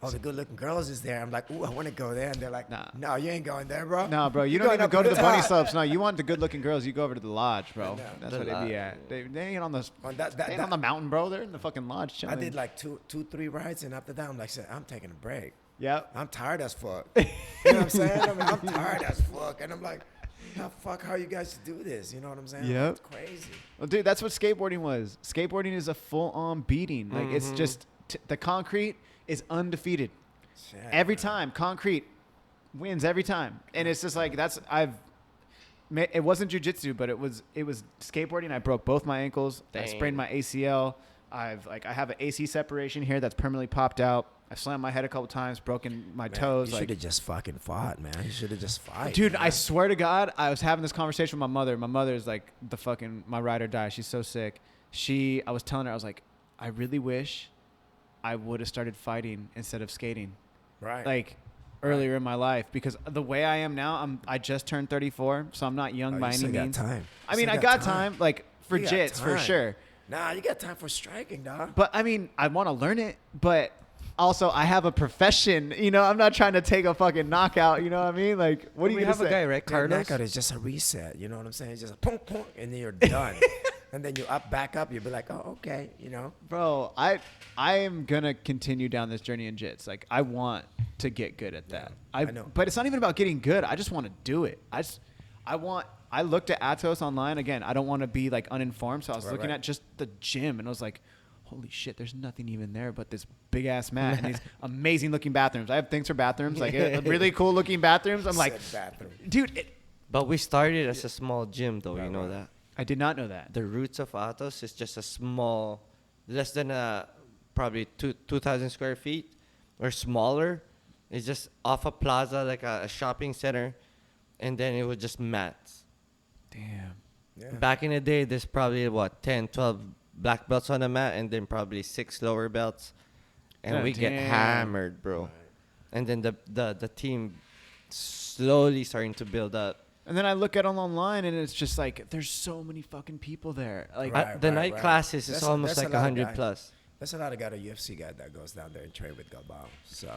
All the good-looking girls is there. I'm like, ooh, I want to go there. And they're like, Nah. no, you ain't going there, bro. No, bro, you You're don't going even up go to the the bunny top. slopes. No, you want the good-looking girls. You go over to the lodge, bro. know. That's The what they be lodge. at. They ain't on the On they ain't on the mountain, bro. They're in the fucking lodge I chilling. did like two, 3 rides, and after that, I'm like, I'm taking a break. Yep. I'm tired as fuck. You know what I'm saying? I'm tired as fuck. And I'm like, how you guys do this? You know what I'm saying? Yep. It's crazy. Well, dude, that's what skateboarding was. Skateboarding is a full-on beating. Like it's just the concrete is undefeated. Shit, Every man. time, concrete wins every time, and it's just like it wasn't jujitsu, but it was skateboarding. I broke both my ankles. I Dang. sprained my ACL. I have an AC separation here that's permanently popped out. I slammed my head a couple times, broken my Man, toes. You Like, should have just fucking fought, man. You should have just fought. dude, man. I swear to God, I was having this conversation with my mother. My mother is like my ride or die. She's so sick. I was telling her, I was like, I really wish I would have started fighting instead of skating. Right. Like earlier in my life, because the way I am now, I just turned 34, so I'm not young Oh, by you any still got means. time. I You mean, still I got time, like for You got jits for time. sure. Nah, you got time for striking, dog. But I mean, I want to learn it, but also I have a profession. You know, I'm not trying to take a fucking knockout. You know what I mean? Like, what do you we gonna have a say? guy, right, Dude, Carlos? knockout is just a reset. You know what I'm saying? It's just a punk, punk, and then you're done. And then you back up. You'll be like, oh, okay. You know. Bro, I am gonna continue down this journey in jits. Like, I want to get good at that. I know. But it's not even about getting good. I just want to do it. I looked at Atos online again. I don't want to be like uninformed, so I was Right, looking right. at just the gym, and I was like, holy shit, there's nothing even there but this big ass mat and these amazing looking bathrooms. I have things for bathrooms, like really cool looking bathrooms. I'm like, Said bathroom. dude, But we started as a small gym, though. Right, You know right. that. I did not know that. The roots of Atos is just a small, less than probably 2,000 square feet or smaller. It's just off a plaza, like a shopping center, and then it was just mats. Damn. Yeah. Back in the day, there's probably 10, 12 black belts on the mat, and then probably 6 lower belts, and God we get damn. hammered, bro. And then the team slowly starting to build up. And then I look at them online, and it's just like there's so many fucking people there. Like, Right. The night classes is That's almost that's like a lot of 100 guys. plus. There's a lot of UFC guy that goes down there and train with Galbao. So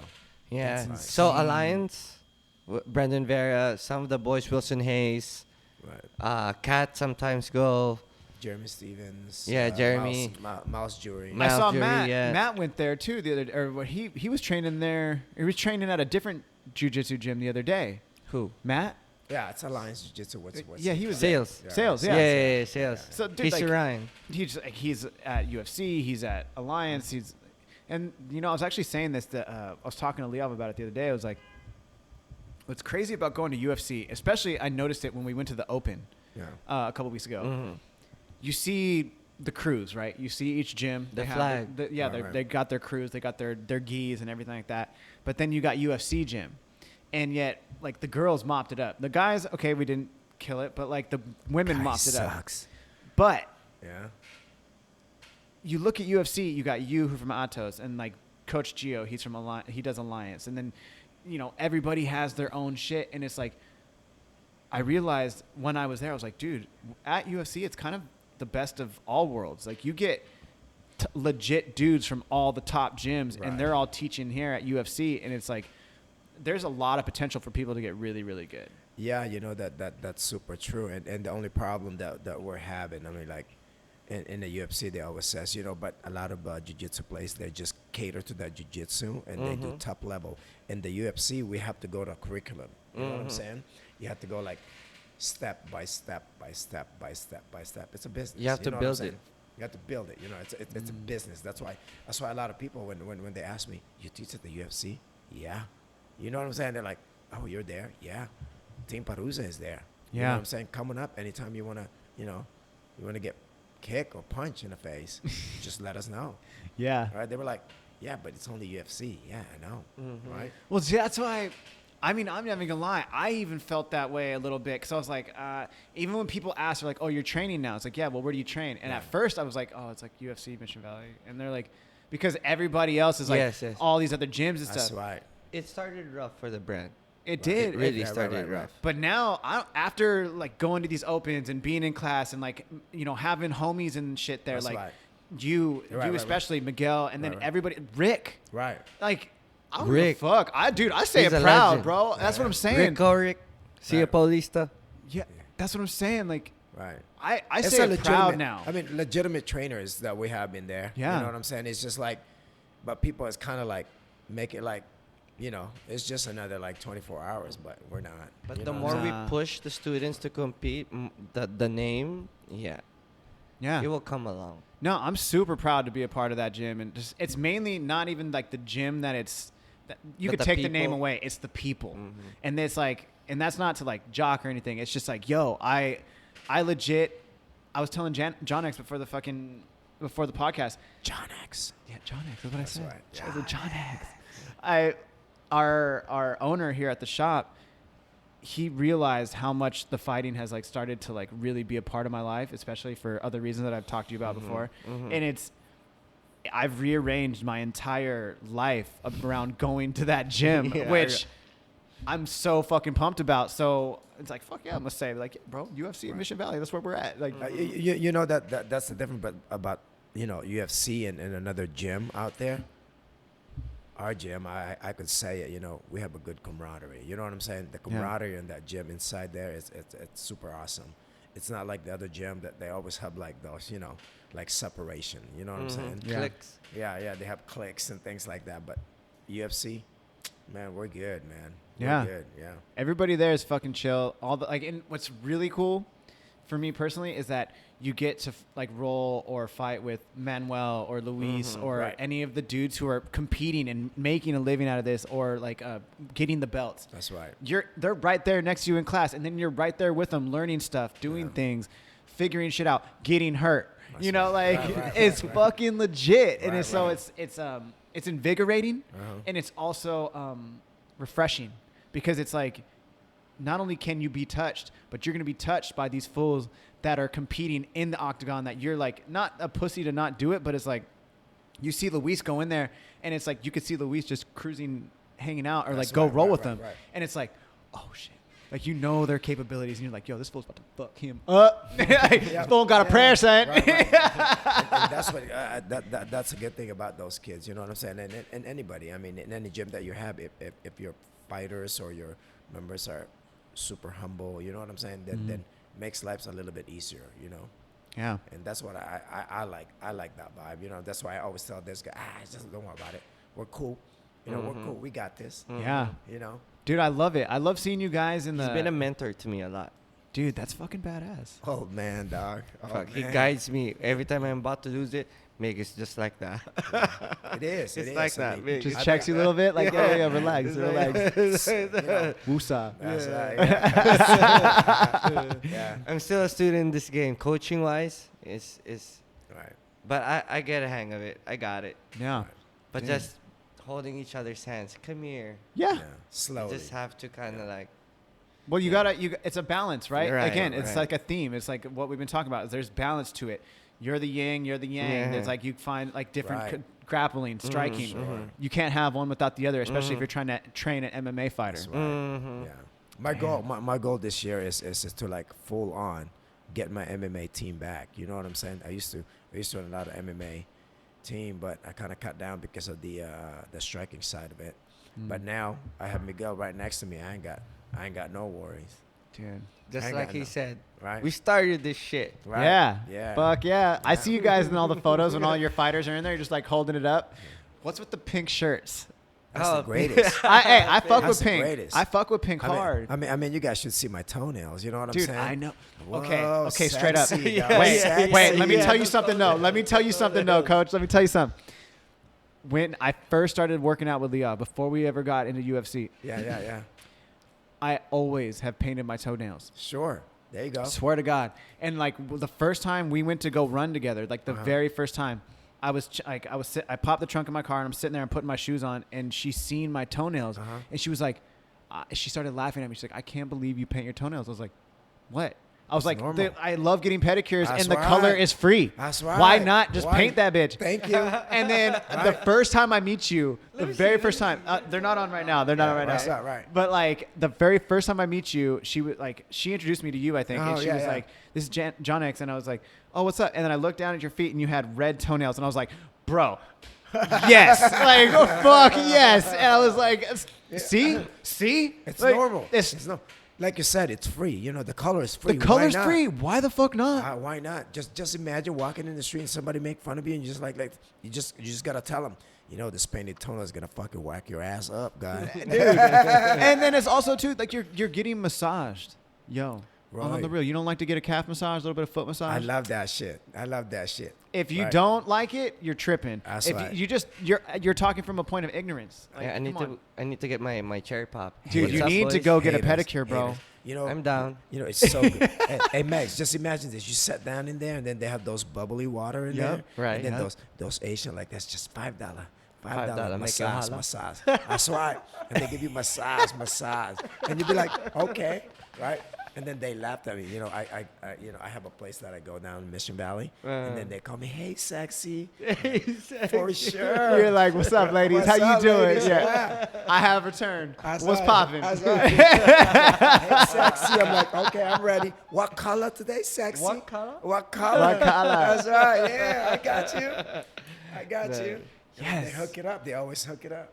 Yeah. That's nice. So Alliance, Brendan Vera, some of the boys, Wilson Hayes, right. Kat sometimes go. Jeremy Stevens. Yeah, Jeremy. Mouse Jury. Ma- I saw Jury, Matt. yeah. Matt went there too the other, or what he was training there. He was training at a different jujitsu gym the other day. Who? Matt. Yeah, it's Alliance Jiu-Jitsu. What's Yeah, he was Sales. Sales, Yeah, yeah. sales. So, dude, He's like, Ryan. he's at UFC. He's at Alliance. And you know, I was actually saying this. I was talking to Liav about it the other day. I was like, what's crazy about going to UFC, especially I noticed it when we went to the Open a couple weeks ago. Mm-hmm. You see the crews, right? You see each gym. The they flag. Have they got their crews. They got their gis and everything like that. But then you got UFC gym. And yet, like, the girls mopped it up. The guys, okay, we didn't kill it, but, like, the women mopped it up. Sucks. But Yeah. you look at UFC, you got you who from Atos, and, like, Coach Gio, he's from he does Alliance. And then, you know, everybody has their own shit. And it's like, I realized when I was there, I was like, dude, at UFC, it's kind of the best of all worlds. Like, you get legit dudes from all the top gyms, Right. and they're all teaching here at UFC. And it's like, there's a lot of potential for people to get really, really good. Yeah, you know that's super true. And the only problem that we're having, I mean, like in the UFC, they always says, you know, but a lot of jiu-jitsu places, they just cater to that jiu-jitsu and they do top level. In the UFC, we have to go to a curriculum. You know what I'm saying? You have to go like step by step by step by step by step. It's a business. You have to know what I'm build saying? it. You have to build it. You know, it's a business. That's why a lot of people when they ask me, you teach at the UFC? Yeah. You know what I'm saying? They're like, oh, you're there? Yeah. Team Parusa is there. You know Yeah. what I'm saying? Coming up anytime you want to get kick or punch in the face, just let us know. Yeah. Right? They were like, yeah, but it's only UFC. Yeah, I know. Right? Well, see, that's why. I mean, I'm not even gonna lie. I even felt that way a little bit because I was like, even when people ask, they're like, "Oh, you're training now." It's like, "Yeah, well, where do you train?" And at first, I was like, "Oh, it's like UFC Mission Valley," and they're like, because everybody else is like Yes. all these other gyms and That's stuff. right. It started rough for the brand. It did. It really Right, started right. rough. But now, after like going to these opens and being in class and like having homies and shit there, That's like right. you Right. especially Miguel, and then Right. everybody, Rick, Right. like I don't Rick. give a fuck. I say He's it a proud, legend. bro. That's what I'm saying. Rick Oric, Cia Right. Paulista. Yeah, that's what I'm saying. Like Right. I It's say a it proud legitimate- now. I mean, legitimate trainers that we have in there. Yeah. You know what I'm saying? It's just like, but people is kind of like, make it like, it's just another like 24 hours, but we're not. But You the know more what I'm we Nah. push the students to compete, the name, yeah. it will come along. No, I'm super proud to be a part of that gym, and just it's mainly not even like the gym that you But could the take the name people. away. It's the people, Mhm. and it's like, and that's not to like jock or anything. It's just like, yo, I legit, I was telling Jhanex before the podcast. Jhanex. Yeah, Jhanex. That's what I said. right. I said Jhanex. Our owner here at the shop, he realized how much the fighting has like started to like really be a part of my life, especially for other reasons that I've talked to you about before. And I've rearranged my entire life around going to that gym, Yeah, which I'm so fucking pumped about. So it's like, fuck yeah, I'm gonna say like, bro, UFC in Mission Valley, that's where we're at. Like, You know that's the difference, but about UFC and another gym out there. Our gym, I could say it. We have a good camaraderie. You know what I'm saying? The camaraderie in that gym inside there it's super awesome. It's not like the other gym that they always have like those, like separation. You know what I'm saying? Yeah. Clicks. Yeah, they have cliques and things like that. But UFC, man, we're good, man. Yeah. We're good, yeah. everybody there is fucking chill. And what's really cool for me personally is that you get to like roll or fight with Manuel or Luis or right. any of the dudes who are competing and making a living out of this or like getting the belts. That's right. They're right there next to you in class, and then you're right there with them learning stuff, doing things, figuring shit out, getting hurt. That's Like right, it's right. fucking legit, and Right, it's so right. it's invigorating, Uh-huh. and it's also refreshing because it's like not only can you be touched, but you're gonna be touched by these fools that are competing in the octagon that you're like not a pussy to not do it, but it's like you see Luis go in there, and it's like you could see Luis just cruising, hanging out, or That's like go right, roll right, with right, them, right. and it's like, oh shit. Like, their capabilities, and you're like, yo, this fool's about to fuck him up. This fool got a prayer saying. Right. and that's what that's a good thing about those kids. You know what I'm saying? And anybody, I mean, in any gym that you have, if your fighters or your members are super humble, you know what I'm saying? Then makes life a little bit easier. Yeah. And that's what I like. I like that vibe. That's why I always tell this guy, just don't worry about it. We're cool. You know, we're cool. We got this. Yeah. You know. Dude, I love it. I love seeing you guys in He's the... been a mentor to me a lot. Dude, that's fucking badass. Oh man, dog. Oh, Fuck, he man. guides me every time I'm about to lose it. Meg is just like that. It is. It's it like is. that, I mean, Meg. Just I checks you a little bit, like, yeah, relax, relax. you know, Woosah. that's right. Yeah. I'm still a student in this game. Coaching wise, is Right. but I get a hang of it. I got it. Yeah. But Damn. just holding each other's hands. Come here. Yeah. Yeah. You Slowly. just have to kind of like. Well, you gotta. It's a balance, right? Right, Again, it's right. like a theme. It's like what we've been talking about. There's balance to it. You're the yin, you're the yang. Yeah. It's like you find like different Right. grappling, striking. Sure. You can't have one without the other, especially if you're trying to train an MMA fighter. That's right. Mm-hmm. Yeah. My goal this year is to like full on get my MMA team back. You know what I'm saying? I used to run a lot of MMA team, but I kind of cut down because of the striking side of it. But now I have Miguel right next to me. I ain't got no worries. Dude. Just I like got he no- said, Right. we started this shit. Right. Yeah. Yeah. Fuck yeah. I see you guys in all the photos when all your fighters are in there, just like holding it up. What's with the pink shirts? That's Oh, the greatest. I fuck That's with the pink. greatest. I fuck with pink hard. I mean, you guys should see my toenails. You know what I'm Dude, saying? I know. Whoa, Okay, straight up. sexy, Yeah, dog. Wait, Sexy. wait, let me Yeah. tell you something, though. Let me tell you something, though, coach. Let me tell you something. When I first started working out with Leah, before we ever got into UFC, Yeah. I always have painted my toenails. Sure. There you go. Swear to God. And like the first time we went to go run together, like the very first time, I popped the trunk of my car and I'm sitting there and putting my shoes on, and she seen my toenails and she was like, she started laughing at me. She's like, I can't believe you paint your toenails. I was like, what? I was like, normal. I love getting pedicures That's and the right. color is free. That's right. Why not just Why? paint that bitch? Thank you. And then the first time I meet you, the very first time, they're not on right now. They're not on right That's now. not right. But like the very first time I meet you, she was like, she introduced me to you, I think, and Oh, she yeah, was yeah. like, "This is Jhanex," and I was like, "Oh, what's up?" And then I looked down at your feet, and you had red toenails, and I was like, "Bro, yes, like oh, fuck yes." And I was like, "See, It's Like, normal. It's Like you said, it's free. You know, the color is the free. color's Why not? free. Why the fuck not?" Why not? Just imagine walking in the street and somebody make fun of you, and you just like you just gotta tell them, you know, this painted toenail is gonna fucking whack your ass up, guy. Dude. And then it's also too like you're getting massaged, yo. On Right. the real, you don't like to get a calf massage, a little bit of foot massage. I love that shit. If you Right. don't like it, you're tripping. That's if right. you're talking from a point of ignorance. Like, Yeah, come on. I need to get my cherry pop. Dude, What's you up, need to boys? go get a Haters, pedicure, bro. haters. You know, I'm down. You know, it's so good. Hey, Max, just imagine this. You sat down in there, and then they have those bubbly water in there. Right, And then yep. those Asian, like, that's just $5. $5, make it holla. massage. That's right. And they give you massage. And you'd be like, okay, right? And then they laughed at me. You know, I have a place that I go down in Mission Valley, and then they call me, "Hey, sexy," for sure. You're like, "What's up, ladies? What's How you up, doing?" ladies? Yeah. I have returned. That's What's right. popping? That's right. Hey, sexy. I'm like, okay, I'm ready. What color today, sexy? What color? What color? What color? That's right. Yeah, I got you. I got No. you. Yes. They hook it up. They always hook it up.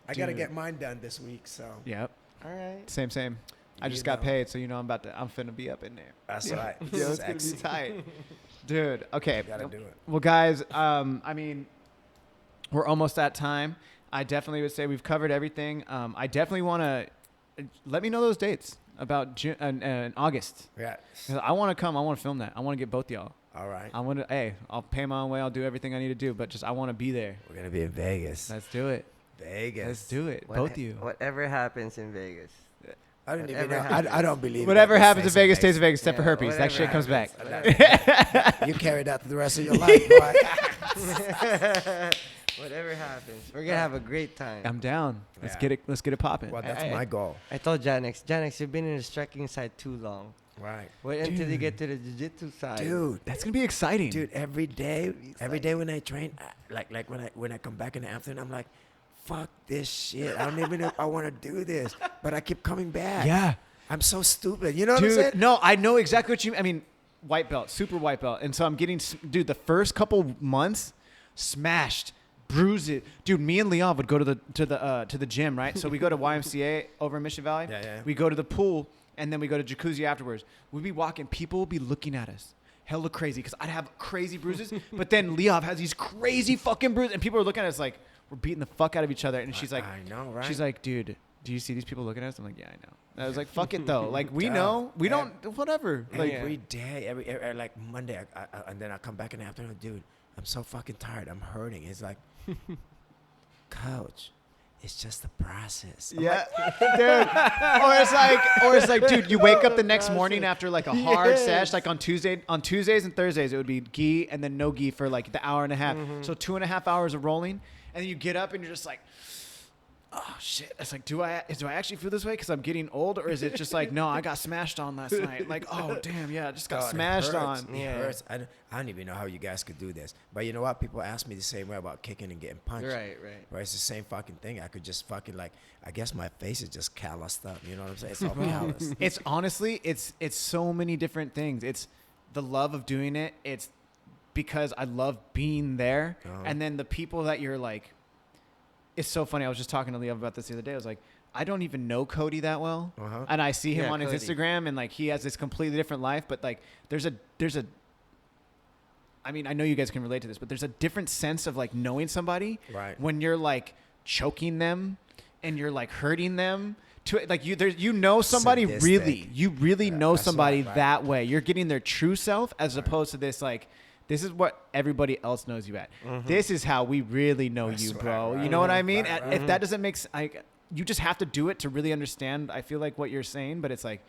I got to Dude. get mine done this week, so. Yep. All right. Same. I just You got know. paid, so you know I'm finna be up in there. That's right. Yo, it's gonna be Sexy. tight. Dude, okay. Gotta do it. Well, guys, I mean, we're almost at time. I definitely would say we've covered everything. I definitely want to let me know those dates about June and August. Yeah. 'Cause I want to come. I want to film that. I want to get both y'all. All right. I want to. Hey, I'll pay my own way. I'll do everything I need to do. But just I want to be there. We're going to be in Vegas. Let's do it. Vegas. Let's do it. Both of you. Whatever happens in Vegas. I don't even Whatever know. happens. I don't believe Whatever that happens in stays Vegas stays in Vegas, except for Yeah, herpes. That whatever shit comes back. happens. You carry that to the rest of your life, boy. Whatever happens, we're gonna have a great time. I'm down. Let's Yeah. get it. Let's get it popping. Well, that's I- my goal. I told Jhanex, you've been in the striking side too long. Right. Wait until you get to the jiu-jitsu side. Dude. That's gonna be exciting. Dude, every day when I train, like when I come back in the afternoon, I'm like, fuck this shit. I don't even know if I want to do this, but I keep coming back. Yeah. I'm so stupid. You know what I'm saying? Dude, no, I know exactly what you mean. I mean, white belt, super white belt. And so I'm getting, dude, the first couple months, smashed, bruised it. Dude, me and Leon would go to the gym, right? So we go to YMCA over in Mission Valley. Yeah. We go to the pool, and then we go to jacuzzi afterwards. We'd be walking. People would be looking at us. Hella crazy, because I'd have crazy bruises. But then Leon has these crazy fucking bruises. And people are looking at us like, we're beating the fuck out of each other. And she's like, I know, right? She's like, dude, do you see these people looking at us? I'm like, yeah, I know. And I was like, fuck it though. Like we know, we don't, whatever. Like every day, every like Monday, and then I come back in the afternoon, dude. I'm so fucking tired. I'm hurting. It's like, coach, it's just the process. I'm yeah, dude. Or it's like, dude, you wake up the next morning after like a hard sesh, like on Tuesdays and Thursdays, it would be gi and then no gi for like the hour and a half. So 2.5 hours of rolling, and then you get up and you're just like, oh shit. It's like, do I actually feel this way because I'm getting old, or is it just like, no, I got smashed on last night? Like, oh damn, yeah, I just got smashed on. It hurts. I don't even know how you guys could do this. But you know what? People ask me the same way about kicking and getting punched. Right. It's the same fucking thing. I could just fucking like, I guess my face is just calloused up. You know what I'm saying? It's all calloused. It's honestly, it's so many different things. It's the love of doing it. It's because I love being there. And then the people that you're like, it's so funny. I was just talking to Leo about this the other day. I was like, I don't even know Cody that well. And I see him on his Instagram, and like he has this completely different life. But like there's a I mean, I know you guys can relate to this, but there's a different sense of like knowing somebody when you're like choking them and you're like hurting them. To like you know somebody sadistic. You really know somebody that way. You're getting their true self as opposed to this like, this is what everybody else knows you at. This is how we really know you, bro. You know what I mean? If that doesn't make sense, you just have to do it to really understand, I feel like, what you're saying. But it's like,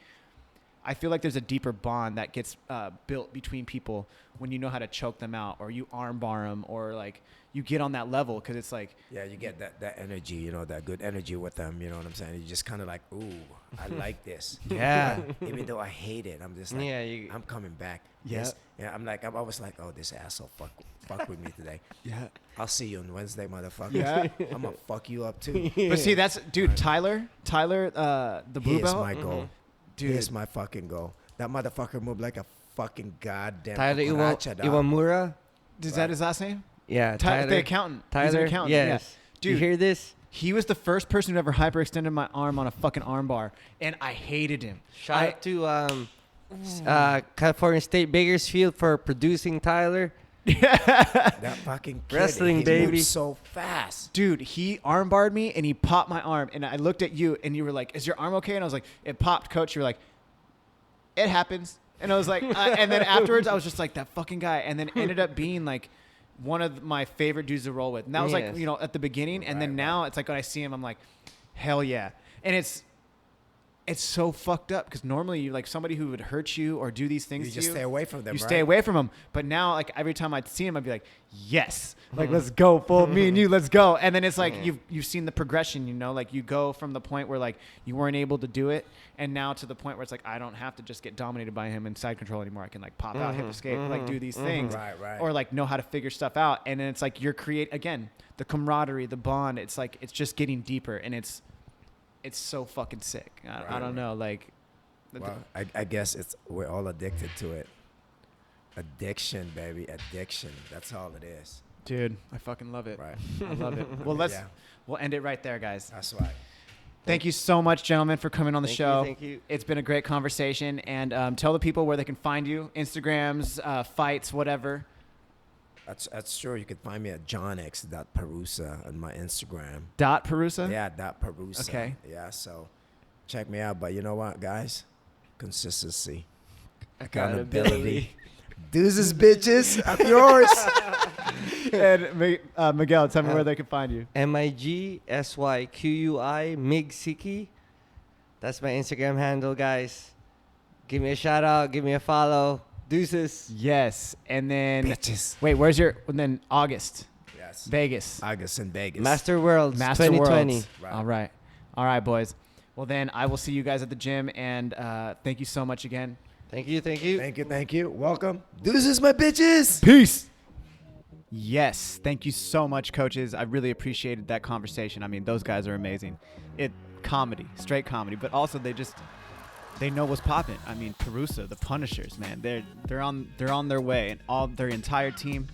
I feel like there's a deeper bond that gets built between people when you know how to choke them out, or you arm bar them, or like you get on that level, because it's like, yeah, you get that energy, you know, that good energy with them. You know what I'm saying? You just kind of like, ooh, I like this. Yeah. Even though I hate it, I'm just like, I'm coming back. Yeah. I'm always like, oh, this asshole fuck with me today. Yeah. I'll see you on Wednesday, motherfucker. Yeah. I'm gonna fuck you up too. But see, that's, dude, Tyler, the blue belt. Here's my goal. Dude. Here's my fucking goal. That motherfucker moved like a fucking goddamn Tyler cucaracha, dog. Iwamura. Is that his last name? Yeah, Tyler. The accountant. He's an Tyler. accountant. Yes. Yeah. Dude, you hear this? he was the first person who ever hyperextended my arm on a fucking arm bar, and I hated him. Shout out to California State Bakersfield for producing Tyler. That fucking kid, Wrestling, he baby. moved so fast. Dude, he arm barred me and he popped my arm, and I looked at you and you were like, "Is your arm okay?" And I was like, "It popped, coach." You were like, "It happens." And I was like, and then afterwards I was just like, that fucking guy, and then ended up being like one of my favorite dudes to roll with. And that was like, you know, at the beginning, and then now it's like when I see him, I'm like, hell yeah. And it's so fucked up, because normally you like somebody who would hurt you or do these things You to just stay away from them. you stay away from them. But now, like, every time I'd see him, I'd be like, yes, like, let's go, full me and you, let's go. And then it's like you've seen the progression, you know, like you go from the point where like you weren't able to do it, and now to the point where it's like, I don't have to just get dominated by him in side control anymore. I can like pop out, hip escape, like do these things, or like know how to figure stuff out. And then it's like you're again, the camaraderie, the bond. It's like it's just getting deeper, and it's so fucking sick. I don't know, like. Well, I guess we're all addicted to it. Addiction, baby, addiction. That's all it is. Dude, I fucking love it. Right. I love it. Well, we'll end it right there, guys. That's right. Thank you so much, gentlemen, for coming on the show. Thank you. It's been a great conversation. And tell the people where they can find you, Instagrams, fights, whatever. That's true. You can find me at Jhanex.Parusa on my Instagram. .Parusa? Yeah, .Parusa. Okay. Yeah, so check me out. But you know what, guys? Consistency. Accountability. Deuces, bitches. I'm yours. And Miguel, tell me where they can find you. MIGSYQUI Mig Sy Qui. That's my Instagram handle, guys. Give me a shout out. Give me a follow. Deuces. Yes. And then, Bitches. wait, and then August. Yes. Vegas. August in Vegas. Master Worlds Master 2020. Worlds. Right. All right, boys. Well, then I will see you guys at the gym, and thank you so much again. Thank you. Thank you. Welcome. Deuces, my bitches. Peace. Yes. Thank you so much, coaches. I really appreciated that conversation. I mean, those guys are amazing. Comedy, straight comedy, but also they know what's popping. I mean, Parusa, the Punishers, man, they're on their way, and all their entire team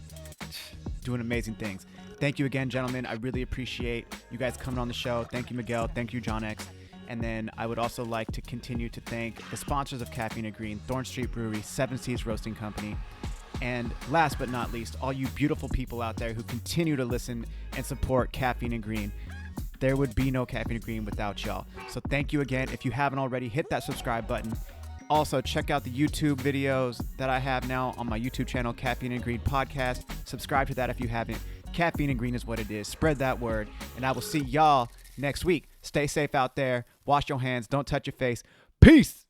doing amazing things. Thank you again, gentlemen. I really appreciate you guys coming on the show. Thank you, Miguel. Thank you, Jhanex. And then I would also like to continue to thank the sponsors of Caffeine and Green, Thorn Street Brewery, 7 Seas Roasting Company, And last but not least, all you beautiful people out there who continue to listen and support Caffeine and Green. There would be no Caffeine and Green without y'all. So thank you again. If you haven't already, hit that subscribe button. Also, check out the YouTube videos that I have now on my YouTube channel, Caffeine and Green Podcast. Subscribe to that if you haven't. Caffeine and Green is what it is. Spread that word. And I will see y'all next week. Stay safe out there. Wash your hands. Don't touch your face. Peace.